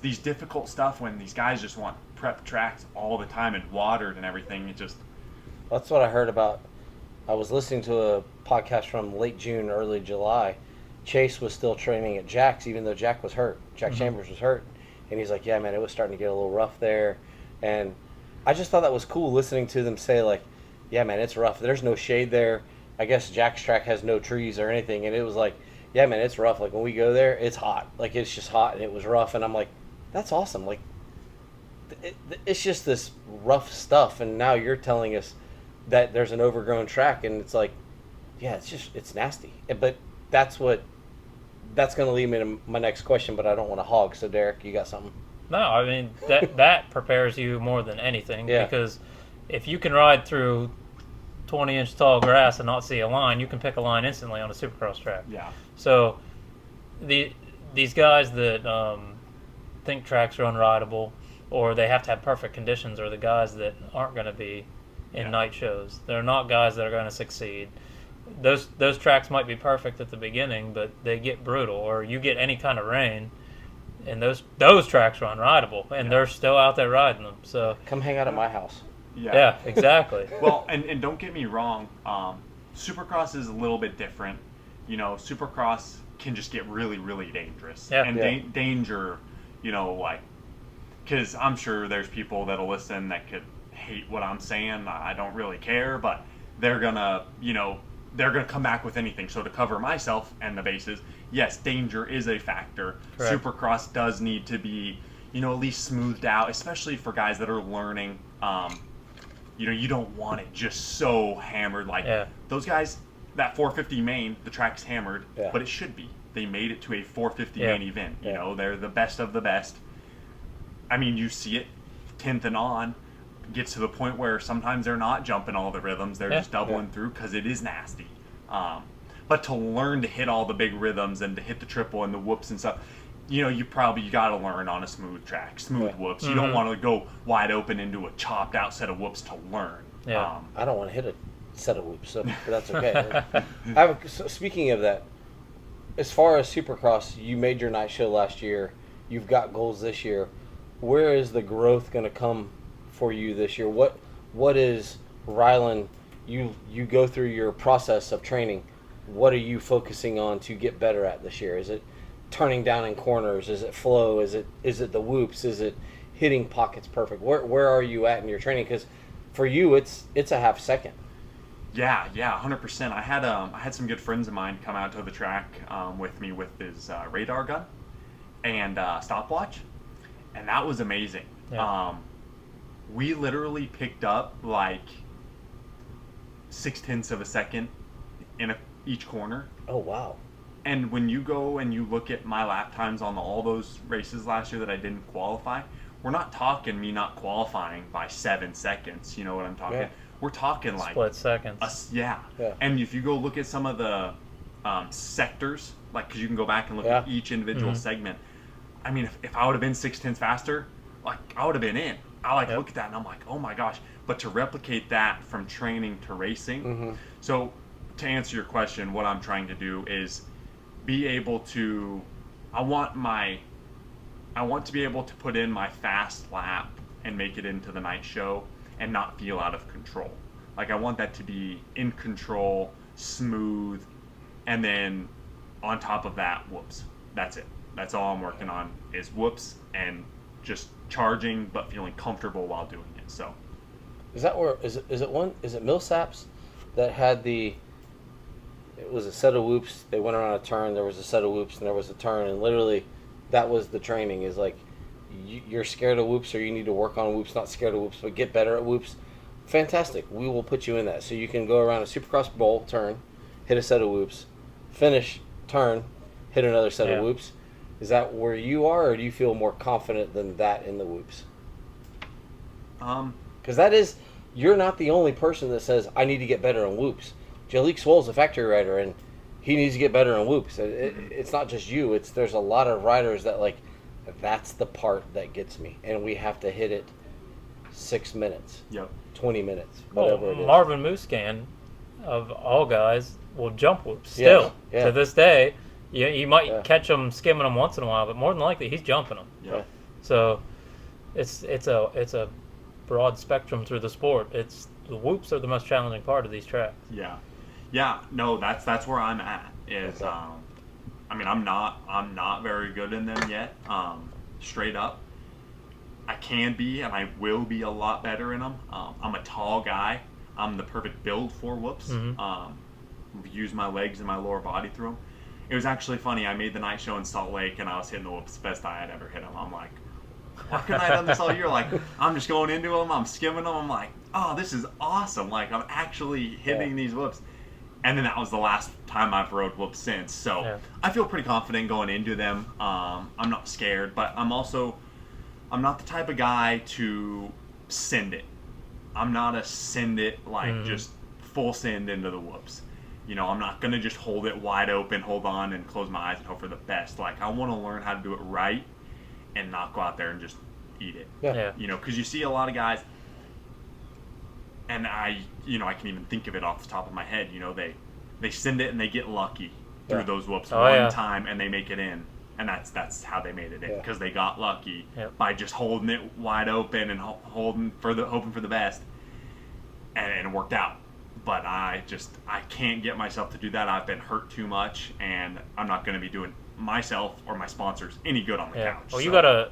[SPEAKER 3] these difficult stuff when these guys just want prep tracks all the time and watered and everything. It just...
[SPEAKER 1] That's what I heard about. I was listening to a podcast from late June, early July. Chase was still training at Jack's, even though Jack was hurt. Jack Chambers was hurt. And he's like, yeah, man, it was starting to get a little rough there. And I just thought that was cool listening to them say, like, yeah, man, it's rough. There's no shade there. I guess Jack's track has no trees or anything. And it was like, yeah, man, it's rough. Like, when we go there, it's hot. Like, it's just hot, and it was rough. And I'm like, that's awesome. Like, it's just this rough stuff. And now you're telling us that there's an overgrown track. And it's like, yeah, it's nasty. But that's going to lead me to my next question, but I don't want to hog. So, Derek, you got something?
[SPEAKER 2] No, I mean, that prepares you more than anything.
[SPEAKER 1] Yeah.
[SPEAKER 2] Because if you can ride through 20-inch tall grass and not see a line, you can pick a line instantly on a Supercross track.
[SPEAKER 3] Yeah.
[SPEAKER 2] So these guys that think tracks are unrideable or they have to have perfect conditions are the guys that aren't going to be in night shows. They're not guys that are going to succeed. Those tracks might be perfect at the beginning, but they get brutal, or you get any kind of rain, and those tracks are unrideable, and they're still out there riding them. So
[SPEAKER 1] come hang out at my house.
[SPEAKER 2] Yeah, exactly.
[SPEAKER 3] Well, and don't get me wrong, Supercross is a little bit different. Supercross can just get really, really dangerous.
[SPEAKER 2] Yeah.
[SPEAKER 3] And danger, because I'm sure there's people that'll listen that could hate what I'm saying. I don't really care, but they're gonna come back with anything. So to cover myself and the bases, yes, danger is a factor.
[SPEAKER 2] Correct.
[SPEAKER 3] Supercross does need to be, at least smoothed out, especially for guys that are learning. You don't want it just so hammered. Like those guys, that 450 main, the track's hammered, but it should be. They made it to a 450 main event. They're the best of the best. I mean, you see it 10th and on. Gets to the point where sometimes they're not jumping all the rhythms. They're just doubling through because it is nasty. But to learn to hit all the big rhythms and to hit the triple and the whoops and stuff, you got to learn on a smooth track, smooth whoops. You don't want to go wide open into a chopped out set of whoops to learn.
[SPEAKER 2] Yeah.
[SPEAKER 1] I don't want to hit a set of whoops, so that's okay. So speaking of that, as far as Supercross, you made your night show last year. You've got goals this year. Where is the growth going to come for you this year? What is Rylan? You go through your process of training. What are you focusing on to get better at this year? Is it turning down in corners? Is it flow? Is it the whoops? Is it hitting pockets perfect? Where are you at in your training? Because for you, it's a half second.
[SPEAKER 3] Yeah, 100%. I had some good friends of mine come out to the track with me with his radar gun and stopwatch, and that was amazing.
[SPEAKER 2] Yeah.
[SPEAKER 3] We literally picked up like 0.6 of a second in each corner.
[SPEAKER 1] Oh, wow.
[SPEAKER 3] And when you go and you look at my lap times on all those races last year that I didn't qualify, we're not talking me not qualifying by 7 seconds. You know what I'm talking?
[SPEAKER 1] Yeah.
[SPEAKER 3] We're talking like
[SPEAKER 2] Split seconds.
[SPEAKER 3] yeah. And if you go look at some of the sectors, like, because you can go back and look at each individual segment. I mean, if I would have been 6/10 faster, like, I would have been in. I look at that and I'm like, oh my gosh. But to replicate that from training to racing, so to answer your question, what I'm trying to do is be able to. I want to be able to put in my fast lap and make it into the night show and not feel out of control. Like, I want that to be in control, smooth, and then on top of that, whoops. That's it. That's all I'm working on is whoops and just charging but feeling comfortable while doing it. So
[SPEAKER 1] is it Millsaps that had it was a set of whoops, they went around a turn, there was a set of whoops, and there was a turn, and literally that was the training, is like, you're scared of whoops, or you need to work on whoops, not scared of whoops, but get better at whoops. Fantastic. We will put you in that. So you can go around a Supercross bowl, turn, hit a set of whoops, finish, turn, hit another set of whoops. Is that where you are, or do you feel more confident than that in the whoops? Because that is, you're not the only person that says, I need to get better on whoops. Jalik Swoll's a factory rider, and he needs to get better on whoops. It's not just you. There's a lot of riders that, like, that's the part that gets me, and we have to hit it 6 minutes, 20 minutes, whatever it is.
[SPEAKER 2] Marvin Muscan, of all guys, will jump whoops still to this day. You might catch him skimming them once in a while, but more than likely he's jumping them. So it's a broad spectrum through the sport. The whoops are the most challenging part of these tracks.
[SPEAKER 3] No, that's where I'm at. Is I mean, I'm not very good in them yet. Straight up, I can be and I will be a lot better in them. I'm a tall guy. I'm the perfect build for whoops. Use my legs and my lower body through them. It was actually funny. I made the night show in Salt Lake and I was hitting the whoops the best I had ever hit them. I'm like, why couldn't I have done this all year? Like, I'm just going into them. I'm skimming them. I'm like, oh, this is awesome. Like, I'm actually hitting these whoops. And then that was the last time I've rode whoops since. So I feel pretty confident going into them. I'm not scared, but I'm not the type of guy to send it. I'm not a send it, like, just full send into the whoops. You know, I'm not going to just hold it wide open, hold on, and close my eyes and hope for the best. Like, I want to learn how to do it right and not go out there and just eat it. You know, because you see a lot of guys, and I can even think of it off the top of my head. You know, they send it and they get lucky through those whoops one time and they make it in, and that's how they made it in, because they got lucky by just holding it wide open and hoping for the best, and it worked out. But I can't get myself to do that. I've been hurt too much, and I'm not going to be doing myself or my sponsors any good on the couch.
[SPEAKER 2] Well, you got a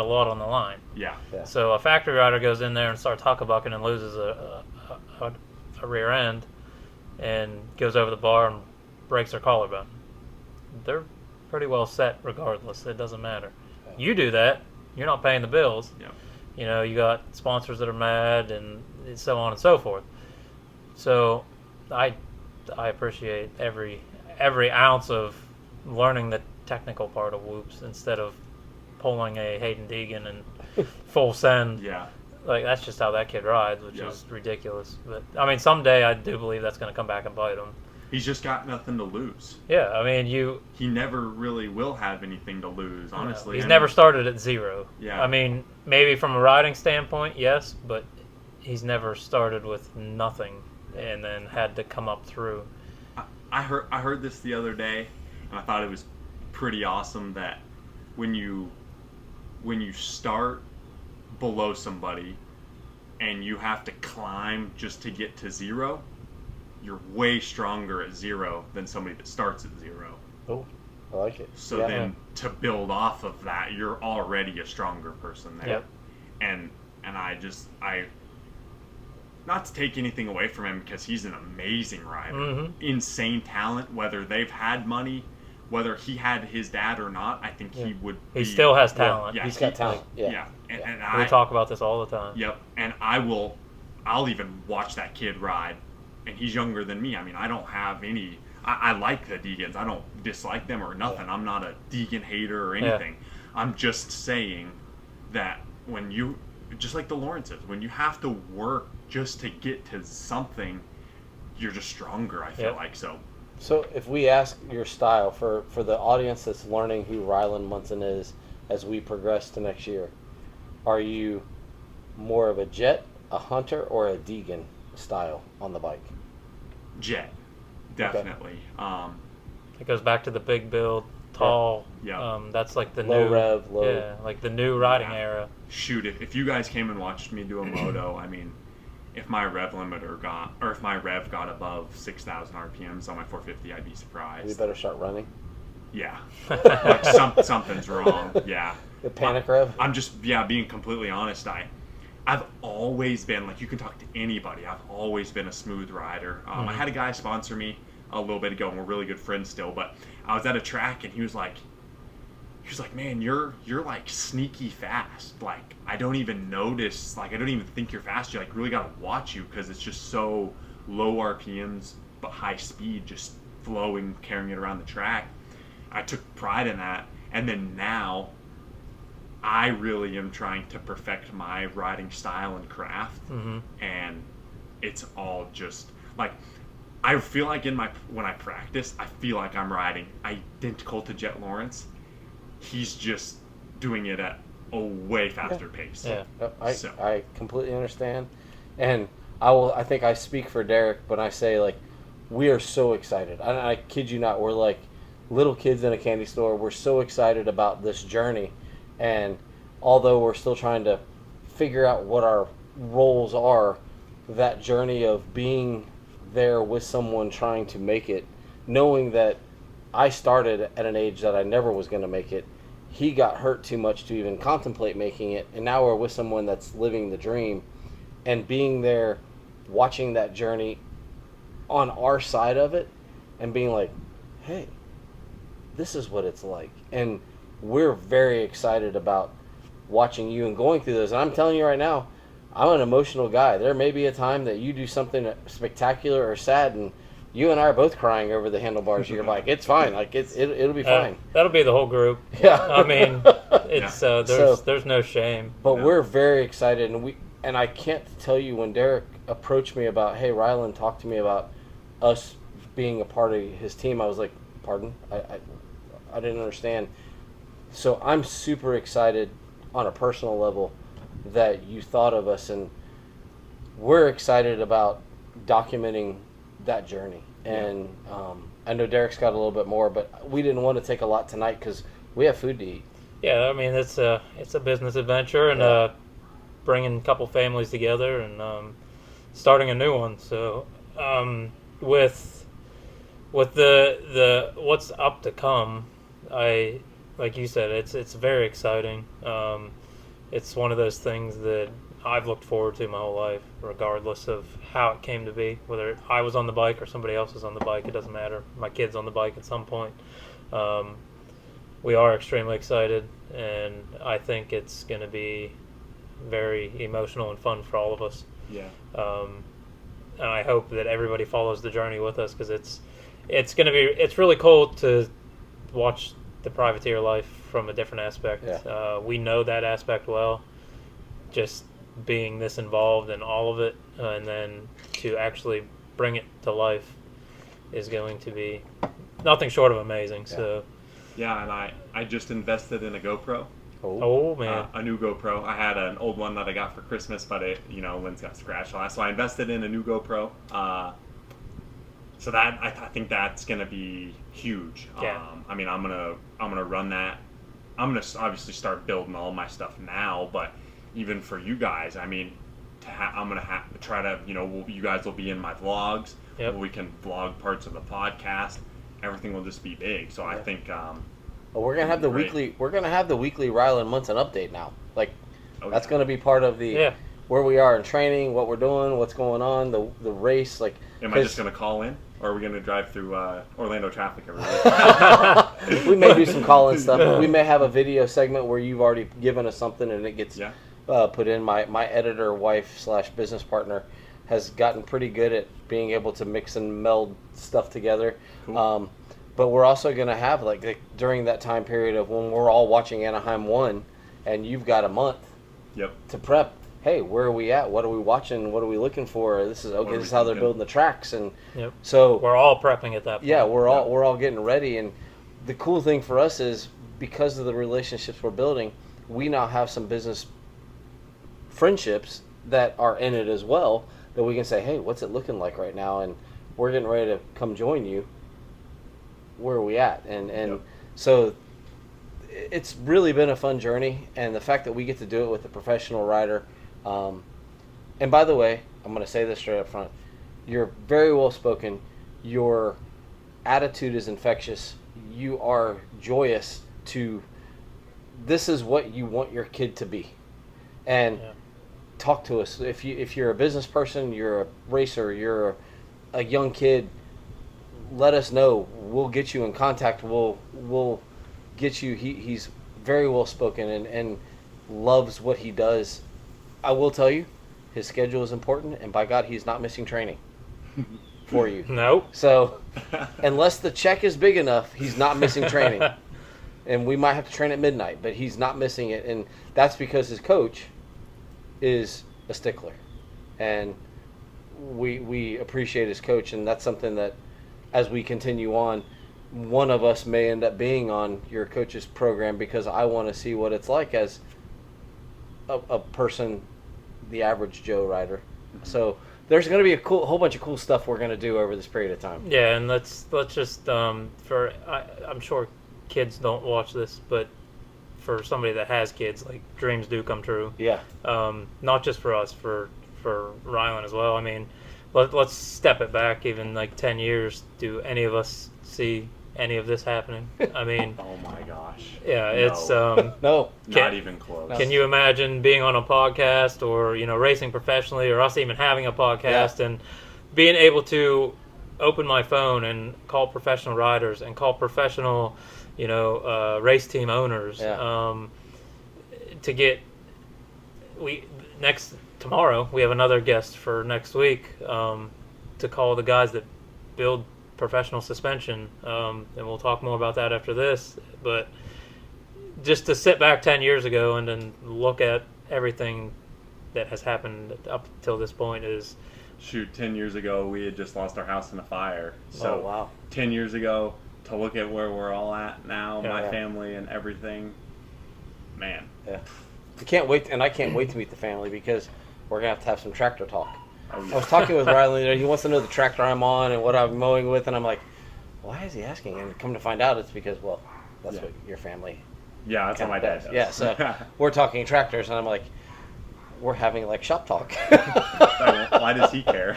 [SPEAKER 2] lot on the line. So a factory rider goes in there and starts huckabucking and loses a rear end and goes over the bar and breaks their collarbone. They're pretty well set regardless. It doesn't matter. You do that, you're not paying the bills. You know, you got sponsors that are mad and so on and so forth. So I appreciate every ounce of learning the technical part of whoops instead of pulling a Hayden Deegan and full send. Like, that's just how that kid rides, which is ridiculous. But I mean, someday I do believe that's going to come back and bite him.
[SPEAKER 3] He's just got nothing to lose.
[SPEAKER 2] I mean,
[SPEAKER 3] he never really will have anything to lose, honestly.
[SPEAKER 2] He's never started at zero.
[SPEAKER 3] I
[SPEAKER 2] mean, maybe from a riding standpoint, yes, but he's never started with nothing and then had to come up through.
[SPEAKER 3] I heard this the other day, and I thought it was pretty awesome that when you start below somebody and you have to climb just to get to zero, you're way stronger at zero than somebody that starts at zero.
[SPEAKER 1] Oh, I like it.
[SPEAKER 3] So then to build off of that, you're already a stronger person there. And I not to take anything away from him, because he's an amazing rider, insane talent. Whether they've had money, whether he had his dad or not, I think he would.
[SPEAKER 2] He still has talent.
[SPEAKER 1] He's got talent.
[SPEAKER 3] And
[SPEAKER 2] we talk about this all the time.
[SPEAKER 3] And I'll even watch that kid ride, and he's younger than me. I mean, I don't have any. I like the Deegans. I don't dislike them or nothing. I'm not a Deegan hater or anything. I'm just saying that when you, just like the Lawrences, when you have to work just to get to something, you're just stronger, I feel like.
[SPEAKER 1] So if we ask your style for the audience that's learning who Rylan Munson is as we progress to next year, are you more of a jet, a hunter, or a Deegan style on the bike?
[SPEAKER 3] Jet, definitely. Okay.
[SPEAKER 2] It goes back to the big build, tall.
[SPEAKER 3] Yeah.
[SPEAKER 2] That's like the
[SPEAKER 1] low
[SPEAKER 2] new
[SPEAKER 1] rev, low.
[SPEAKER 2] Yeah, like the new riding era.
[SPEAKER 3] Shoot, if you guys came and watched me do a moto, I mean, if my rev limiter got, or if my rev got above 6,000 RPMs on my 450, I'd be surprised.
[SPEAKER 1] We better start running.
[SPEAKER 3] Yeah, like something's wrong. Yeah,
[SPEAKER 1] The panic rev.
[SPEAKER 3] I'm just being completely honest. I've always been, like, you can talk to anybody. I've always been a smooth rider. I had a guy sponsor me a little bit ago, and we're really good friends still. But I was at a track, and he was like, man, you're like sneaky fast. Like, I don't even notice. Like, I don't even think you're fast. You like really gotta watch you because it's just so low RPMs but high speed, just flowing, carrying it around the track. I took pride in that, and then now I really am trying to perfect my riding style and craft, and it's all just like, I feel like when I practice, I feel like I'm riding identical to Jet Lawrence. He's just doing it at a way faster pace.
[SPEAKER 2] Yeah,
[SPEAKER 1] I completely understand, and I think I speak for Derek when I say, like, we are so excited. I kid you not, we're like little kids in a candy store. We're so excited about this journey, and although we're still trying to figure out what our roles are, that journey of being there with someone trying to make it, knowing that I started at an age that I never was going to make it. He got hurt too much to even contemplate making it, and now we're with someone that's living the dream, and being there, watching that journey on our side of it, and being like, hey, this is what it's like. And we're very excited about watching you and going through those. And I'm telling you right now, I'm an emotional guy. There may be a time that you do something spectacular or sad, and you and I are both crying over the handlebars of your bike. It's fine. Like, it'll be fine.
[SPEAKER 2] That'll be the whole group.
[SPEAKER 1] Yeah.
[SPEAKER 2] I mean, it's there's no shame.
[SPEAKER 1] But we're very excited, and I can't tell you, when Derek approached me about, hey, Rylan, talk to me about us being a part of his team, I was like, pardon? I didn't understand. So I'm super excited on a personal level that you thought of us, and we're excited about documenting that journey. And I know Derek's got a little bit more, but we didn't want to take a lot tonight because we have food to eat.
[SPEAKER 2] Yeah, I mean, it's a business adventure, and bringing a couple families together and starting a new one. So with the what's up to come, like you said, it's very exciting. It's one of those things that I've looked forward to my whole life, regardless of how it came to be. Whether I was on the bike or somebody else was on the bike, it doesn't matter. My kid's on the bike at some point. We are extremely excited, and I think it's going to be very emotional and fun for all of us.
[SPEAKER 3] Yeah.
[SPEAKER 2] And I hope that everybody follows the journey with us, because it's really cool to watch the privateer life from a different aspect.
[SPEAKER 1] Yeah.
[SPEAKER 2] We know that aspect well, just being this involved in all of it, and then to actually bring it to life is going to be nothing short of amazing.
[SPEAKER 1] Yeah.
[SPEAKER 2] So
[SPEAKER 3] Yeah, and I just invested in a GoPro.
[SPEAKER 2] oh man,
[SPEAKER 3] A new GoPro. I had an old one that I got for Christmas, but Lynn's got scratched last, so I invested in a new GoPro. So that I think that's gonna be huge.
[SPEAKER 2] Yeah.
[SPEAKER 3] I mean, I'm gonna run that. I'm gonna obviously start building all my stuff now, but even for you guys, I mean, I'm gonna try to, you guys will be in my vlogs.
[SPEAKER 2] Yep.
[SPEAKER 3] We can vlog parts of the podcast. Everything will just be big. So I think.
[SPEAKER 1] Well, we're gonna have the
[SPEAKER 3] great.
[SPEAKER 1] weekly. We're gonna have the weekly Rylan Munson update now. Like, that's
[SPEAKER 3] yeah.
[SPEAKER 1] gonna be part of the where we are in training, what we're doing, what's going on, the race. Like,
[SPEAKER 3] Am I just gonna call in, or are we gonna drive through Orlando traffic every week?
[SPEAKER 1] we may do some call-in stuff. We may have a video segment where you've already given us something and it gets put in. My editor wife / business partner has gotten pretty good at being able to mix and meld stuff together.
[SPEAKER 3] Cool.
[SPEAKER 1] But we're also going to have, like during that time period of when we're all watching Anaheim 1 and you've got a month,
[SPEAKER 3] Yep.
[SPEAKER 1] to prep. Hey, where are we at? What are we watching? What are we looking for? This is okay.
[SPEAKER 3] are
[SPEAKER 1] This
[SPEAKER 3] we
[SPEAKER 1] is how they're
[SPEAKER 3] thinking?
[SPEAKER 1] building the tracks, and
[SPEAKER 2] Yep.
[SPEAKER 1] so
[SPEAKER 2] We're all prepping at that point.
[SPEAKER 1] yeah, we're all getting ready. And the cool thing for us is because of the relationships we're building, we now have some business friendships that are in it as well, that we can say, hey, what's it looking like right now? And we're getting ready to come join you. Where are we at? And
[SPEAKER 3] Yep.
[SPEAKER 1] so it's really been a fun journey, and the fact that we get to do it with a professional rider. And by the way, I'm going to say this straight up front. You're very well spoken. Your attitude is infectious. You are joyous to, this is what you want your kid to be. And
[SPEAKER 2] Yeah.
[SPEAKER 1] talk to us. If you're a business person, you're a racer, you're a young kid, let us know. We'll get you in contact. We'll get you. He's very well spoken and loves what he does. I will tell you, his schedule is important, and by God, he's not missing training for you.
[SPEAKER 2] Nope.
[SPEAKER 1] So unless the check is big enough, he's not missing training. And we might have to train at midnight, but he's not missing it. And that's because his coach is a stickler. And we appreciate his coach, and that's something that as we continue on, one of us may end up being on your coach's program, because I want to see what it's like as a person, the average Joe rider.
[SPEAKER 3] Mm-hmm.
[SPEAKER 1] So there's going to be a whole bunch of cool stuff we're going to do over this period of time.
[SPEAKER 2] Yeah, and let's just I'm sure kids don't watch this, but for somebody that has kids, like, dreams do come true.
[SPEAKER 1] Yeah.
[SPEAKER 2] Not just for us, for Rylan as well. I mean, let's step it back even like 10 years. Do any of us see any of this happening? I mean,
[SPEAKER 3] Oh my gosh.
[SPEAKER 2] yeah,
[SPEAKER 3] No.
[SPEAKER 2] it's
[SPEAKER 1] No.
[SPEAKER 3] Not even close.
[SPEAKER 2] Can you imagine being on a podcast, or racing professionally, or us even having a podcast and being able to open my phone and call professional riders and call professional, race team owners,
[SPEAKER 1] Yeah.
[SPEAKER 2] to get tomorrow we have another guest for next week, to call the guys that build professional suspension, and we'll talk more about that after this. But just to sit back 10 years ago and then look at everything that has happened up till this point is,
[SPEAKER 3] Shoot, 10 years ago, we had just lost our house in a fire. So
[SPEAKER 1] Oh, wow.
[SPEAKER 3] 10 years ago, to look at where we're all at now, my
[SPEAKER 1] Yeah.
[SPEAKER 3] family and everything, man.
[SPEAKER 1] Yeah. I can't wait, and I can't wait to meet the family, because we're going to have some tractor talk.
[SPEAKER 3] Oh,
[SPEAKER 1] I was talking with Rylan. He wants to know the tractor I'm on and what I'm mowing with, and I'm like, why is he asking? And come to find out, it's because, well, that's
[SPEAKER 3] Yeah.
[SPEAKER 1] what your family
[SPEAKER 3] Yeah, that's what my dad does.
[SPEAKER 1] Yeah, so we're talking tractors, and I'm like, we're having like shop talk.
[SPEAKER 3] Why does he care?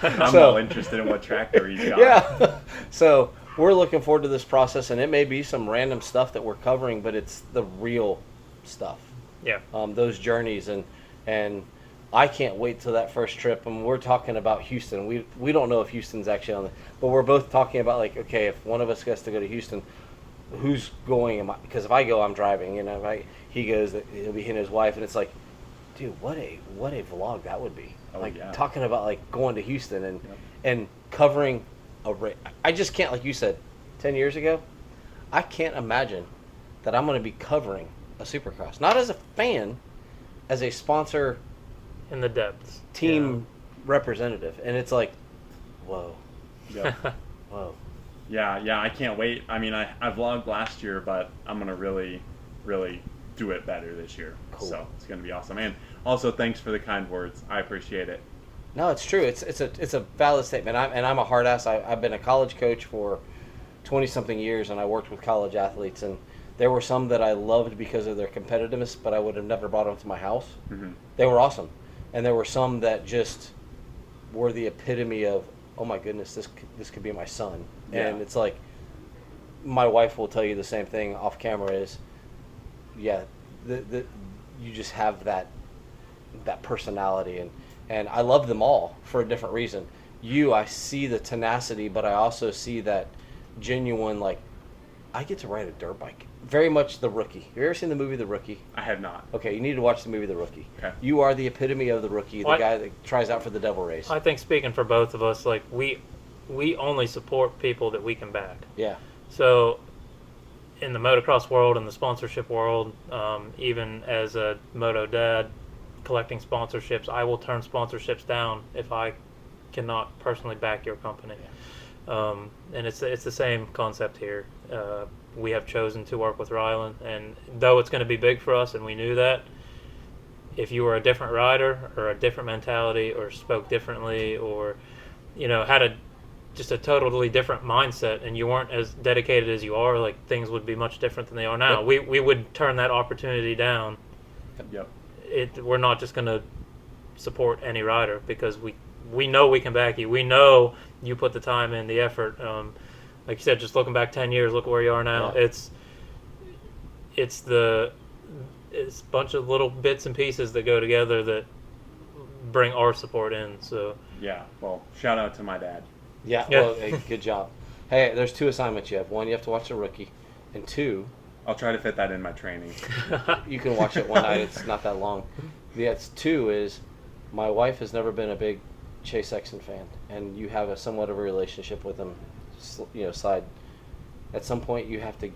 [SPEAKER 3] I'm
[SPEAKER 1] So-
[SPEAKER 3] all interested in what tractor he's got.
[SPEAKER 1] Yeah. So we're looking forward to this process, and it may be some random stuff that we're covering, but it's the real stuff.
[SPEAKER 2] yeah,
[SPEAKER 1] Those journeys, and I can't wait till that first trip. And we're talking about Houston. We don't know if Houston's actually on but we're both talking about, like, okay, if one of us gets to go to Houston, who's going? Because if I go, I'm driving. He goes, he'll be hitting his wife, and it's like, dude, what a vlog that would be.
[SPEAKER 3] Oh,
[SPEAKER 1] like,
[SPEAKER 3] yeah.
[SPEAKER 1] talking about, like, going to Houston and
[SPEAKER 3] Yep.
[SPEAKER 1] and covering a race. I just can't, like you said, 10 years ago, I can't imagine that I'm going to be covering a Supercross, not as a fan, as a sponsor,
[SPEAKER 2] in the depths.
[SPEAKER 1] team representative. And it's like, whoa,
[SPEAKER 3] Yep.
[SPEAKER 1] whoa.
[SPEAKER 3] Yeah, I can't wait. I mean, I vlogged last year, but I'm going to really, really do it better this year.
[SPEAKER 1] Cool.
[SPEAKER 3] So it's going to be awesome. And also, thanks for the kind words. I appreciate it.
[SPEAKER 1] No, it's true. It's a valid statement. I'm a hard ass. I've been a college coach for 20-something years, and I worked with college athletes, and there were some that I loved because of their competitiveness, but I would have never brought them to my house.
[SPEAKER 3] Mm-hmm.
[SPEAKER 1] They were awesome. And there were some that just were the epitome of, oh my goodness, this could be my son.
[SPEAKER 3] Yeah.
[SPEAKER 1] And it's like, my wife will tell you the same thing off camera is, yeah, you just have that personality, and I love them all for a different reason. I see the tenacity, but I also see that genuine, like, I get to ride a dirt bike. Very much The Rookie. Have you ever seen the movie The Rookie?
[SPEAKER 3] I have not.
[SPEAKER 1] Okay, you need to watch the movie The Rookie.
[SPEAKER 3] Okay.
[SPEAKER 1] You are the epitome of The Rookie, the
[SPEAKER 2] What?
[SPEAKER 1] guy that tries out for the devil race.
[SPEAKER 2] I think, speaking for both of us, like, we only support people that we can back.
[SPEAKER 1] Yeah.
[SPEAKER 2] So in the motocross world and the sponsorship world, even as a moto dad collecting sponsorships, I will turn sponsorships down if I cannot personally back your company. And it's the same concept here. We have chosen to work with Rylan, and though it's going to be big for us, and we knew that, if you were a different rider or a different mentality or spoke differently or, had just a totally different mindset, and you weren't as dedicated as you are, like, things would be much different than they are now.
[SPEAKER 1] Yep.
[SPEAKER 2] We would turn that opportunity down.
[SPEAKER 3] Yep.
[SPEAKER 2] We're not just going to support any rider because we know we can back you. We know you put the time in, the effort. Like you said, just looking back 10 years, look where you are now.
[SPEAKER 1] Yeah.
[SPEAKER 2] It's a bunch of little bits and pieces that go together that bring our support in. So
[SPEAKER 3] Yeah. Well, shout out to my dad.
[SPEAKER 1] Yeah,
[SPEAKER 2] Yeah.
[SPEAKER 1] well, hey, good job. Hey, there's 2 assignments you have. 1, you have to watch the rookie, and 2,
[SPEAKER 3] I'll try to fit that in my training.
[SPEAKER 1] you can watch it one night. It's not that long. The 2 is, my wife has never been a big Chase Sexton fan, and you have a somewhat of a relationship with him, side. At some point, you have to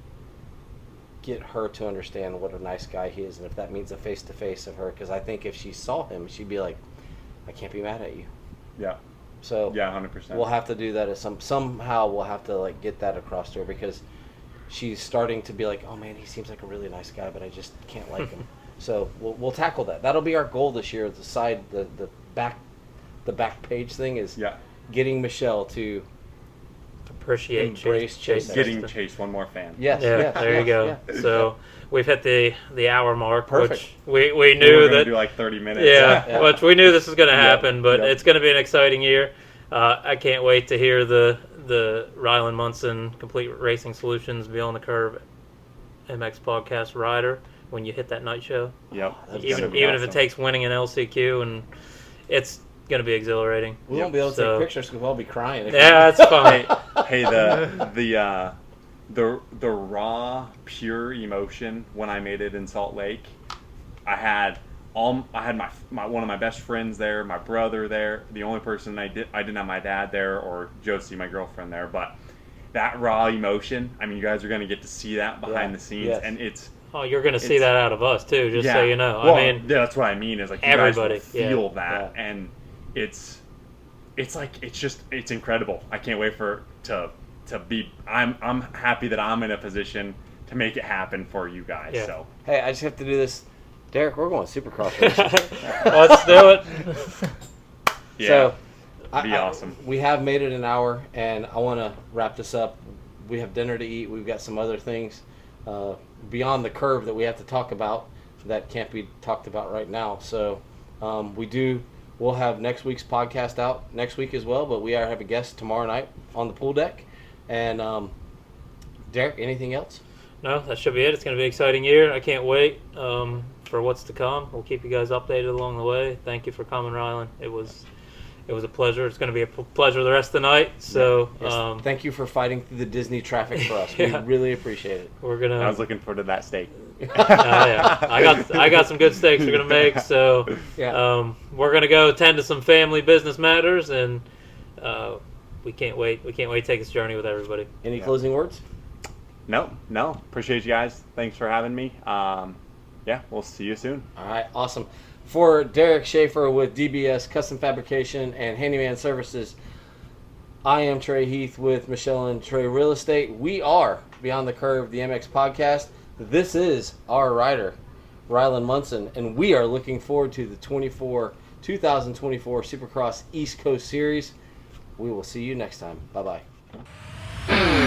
[SPEAKER 1] get her to understand what a nice guy he is, and if that means a face-to-face of her, because I think if she saw him, she'd be like, I can't be mad at you.
[SPEAKER 3] Yeah.
[SPEAKER 1] So
[SPEAKER 3] Yeah, 100%.
[SPEAKER 1] we'll have to do that as somehow we'll have to get that across to her, because she's starting to be like, oh man, he seems like a really nice guy, but I just can't like him. So we'll tackle that. That'll be our goal this year. The back page thing is getting Michelle to
[SPEAKER 2] appreciate
[SPEAKER 1] embrace Chase.
[SPEAKER 3] Getting Chase one more fan.
[SPEAKER 1] Yes.
[SPEAKER 2] Yeah,
[SPEAKER 1] yes,
[SPEAKER 2] there you
[SPEAKER 1] yes,
[SPEAKER 2] go.
[SPEAKER 1] yeah.
[SPEAKER 2] So we've hit the hour mark,
[SPEAKER 1] Perfect.
[SPEAKER 2] which we
[SPEAKER 3] We
[SPEAKER 2] knew
[SPEAKER 3] were gonna
[SPEAKER 2] that.
[SPEAKER 3] do like 30 minutes.
[SPEAKER 2] Yeah, which we knew this was going to happen, but
[SPEAKER 3] Yep.
[SPEAKER 2] it's going to be an exciting year. I can't wait to hear the Rylan Munson Complete Racing Solutions Beyond the Curve MX podcast rider when you hit that night show.
[SPEAKER 3] Yep.
[SPEAKER 1] That's
[SPEAKER 2] Even
[SPEAKER 1] gonna be
[SPEAKER 2] if it takes winning an LCQ, and it's going to be exhilarating.
[SPEAKER 1] We won't be able to
[SPEAKER 2] So-
[SPEAKER 1] take pictures because we'll all be crying.
[SPEAKER 2] Yeah, that's fine.
[SPEAKER 3] Hey, the raw, pure emotion when I made it in Salt Lake. I had my one of my best friends there, my brother there. The only person I didn't have my dad there or Josie, my girlfriend, there. But that raw emotion, I mean, you guys are going to get to see that behind the scenes,
[SPEAKER 1] yes.
[SPEAKER 3] and it's.
[SPEAKER 2] Oh, you're going to see that out of us too, just so you know.
[SPEAKER 3] Well,
[SPEAKER 2] I mean,
[SPEAKER 3] yeah, that's what I mean. Is like you
[SPEAKER 2] everybody,
[SPEAKER 3] guys will feel
[SPEAKER 2] yeah.
[SPEAKER 3] that,
[SPEAKER 1] Yeah.
[SPEAKER 3] and it's incredible. I can't wait to be. I'm happy that I'm in a position to make it happen for you guys.
[SPEAKER 2] Yeah.
[SPEAKER 3] So
[SPEAKER 1] Hey, I just have to do this. Derek, we're going Supercross racing.
[SPEAKER 2] let's do it.
[SPEAKER 3] yeah,
[SPEAKER 1] So,
[SPEAKER 3] be awesome.
[SPEAKER 1] We have made it an hour, and I want to wrap this up. We have dinner to eat. We've got some other things beyond the curve that we have to talk about that can't be talked about right now. So we'll have next week's podcast out next week as well, but we have a guest tomorrow night on the pool deck. And Derek, anything else?
[SPEAKER 2] No, that should be it. It's going to be an exciting year. I can't wait for what's to come. We'll keep you guys updated along the way. Thank you for coming, Rylan. It was a pleasure. It's going to be a pleasure the rest of the night. So
[SPEAKER 1] Yes, thank you for fighting through the Disney traffic for us.
[SPEAKER 2] Yeah.
[SPEAKER 1] We really appreciate it.
[SPEAKER 2] we're gonna.
[SPEAKER 3] I was looking forward to that steak.
[SPEAKER 2] Yeah. I got some good steaks we're gonna make. So
[SPEAKER 1] Yeah.
[SPEAKER 2] we're gonna go tend to some family business matters, and we can't wait. We can't wait to take this journey with everybody.
[SPEAKER 1] Any closing words?
[SPEAKER 3] No. Appreciate you guys. Thanks for having me. Yeah, we'll see you soon.
[SPEAKER 1] All right, awesome. For Derek Schaefer with DBS Custom Fabrication and Handyman Services, I am Trey Heath with Michelle and Trey Real Estate. We are Beyond the Curve, the MX podcast. This is our rider, Rylan Munson, and we are looking forward to the 2024 Supercross East Coast Series. We will see you next time. Bye-bye.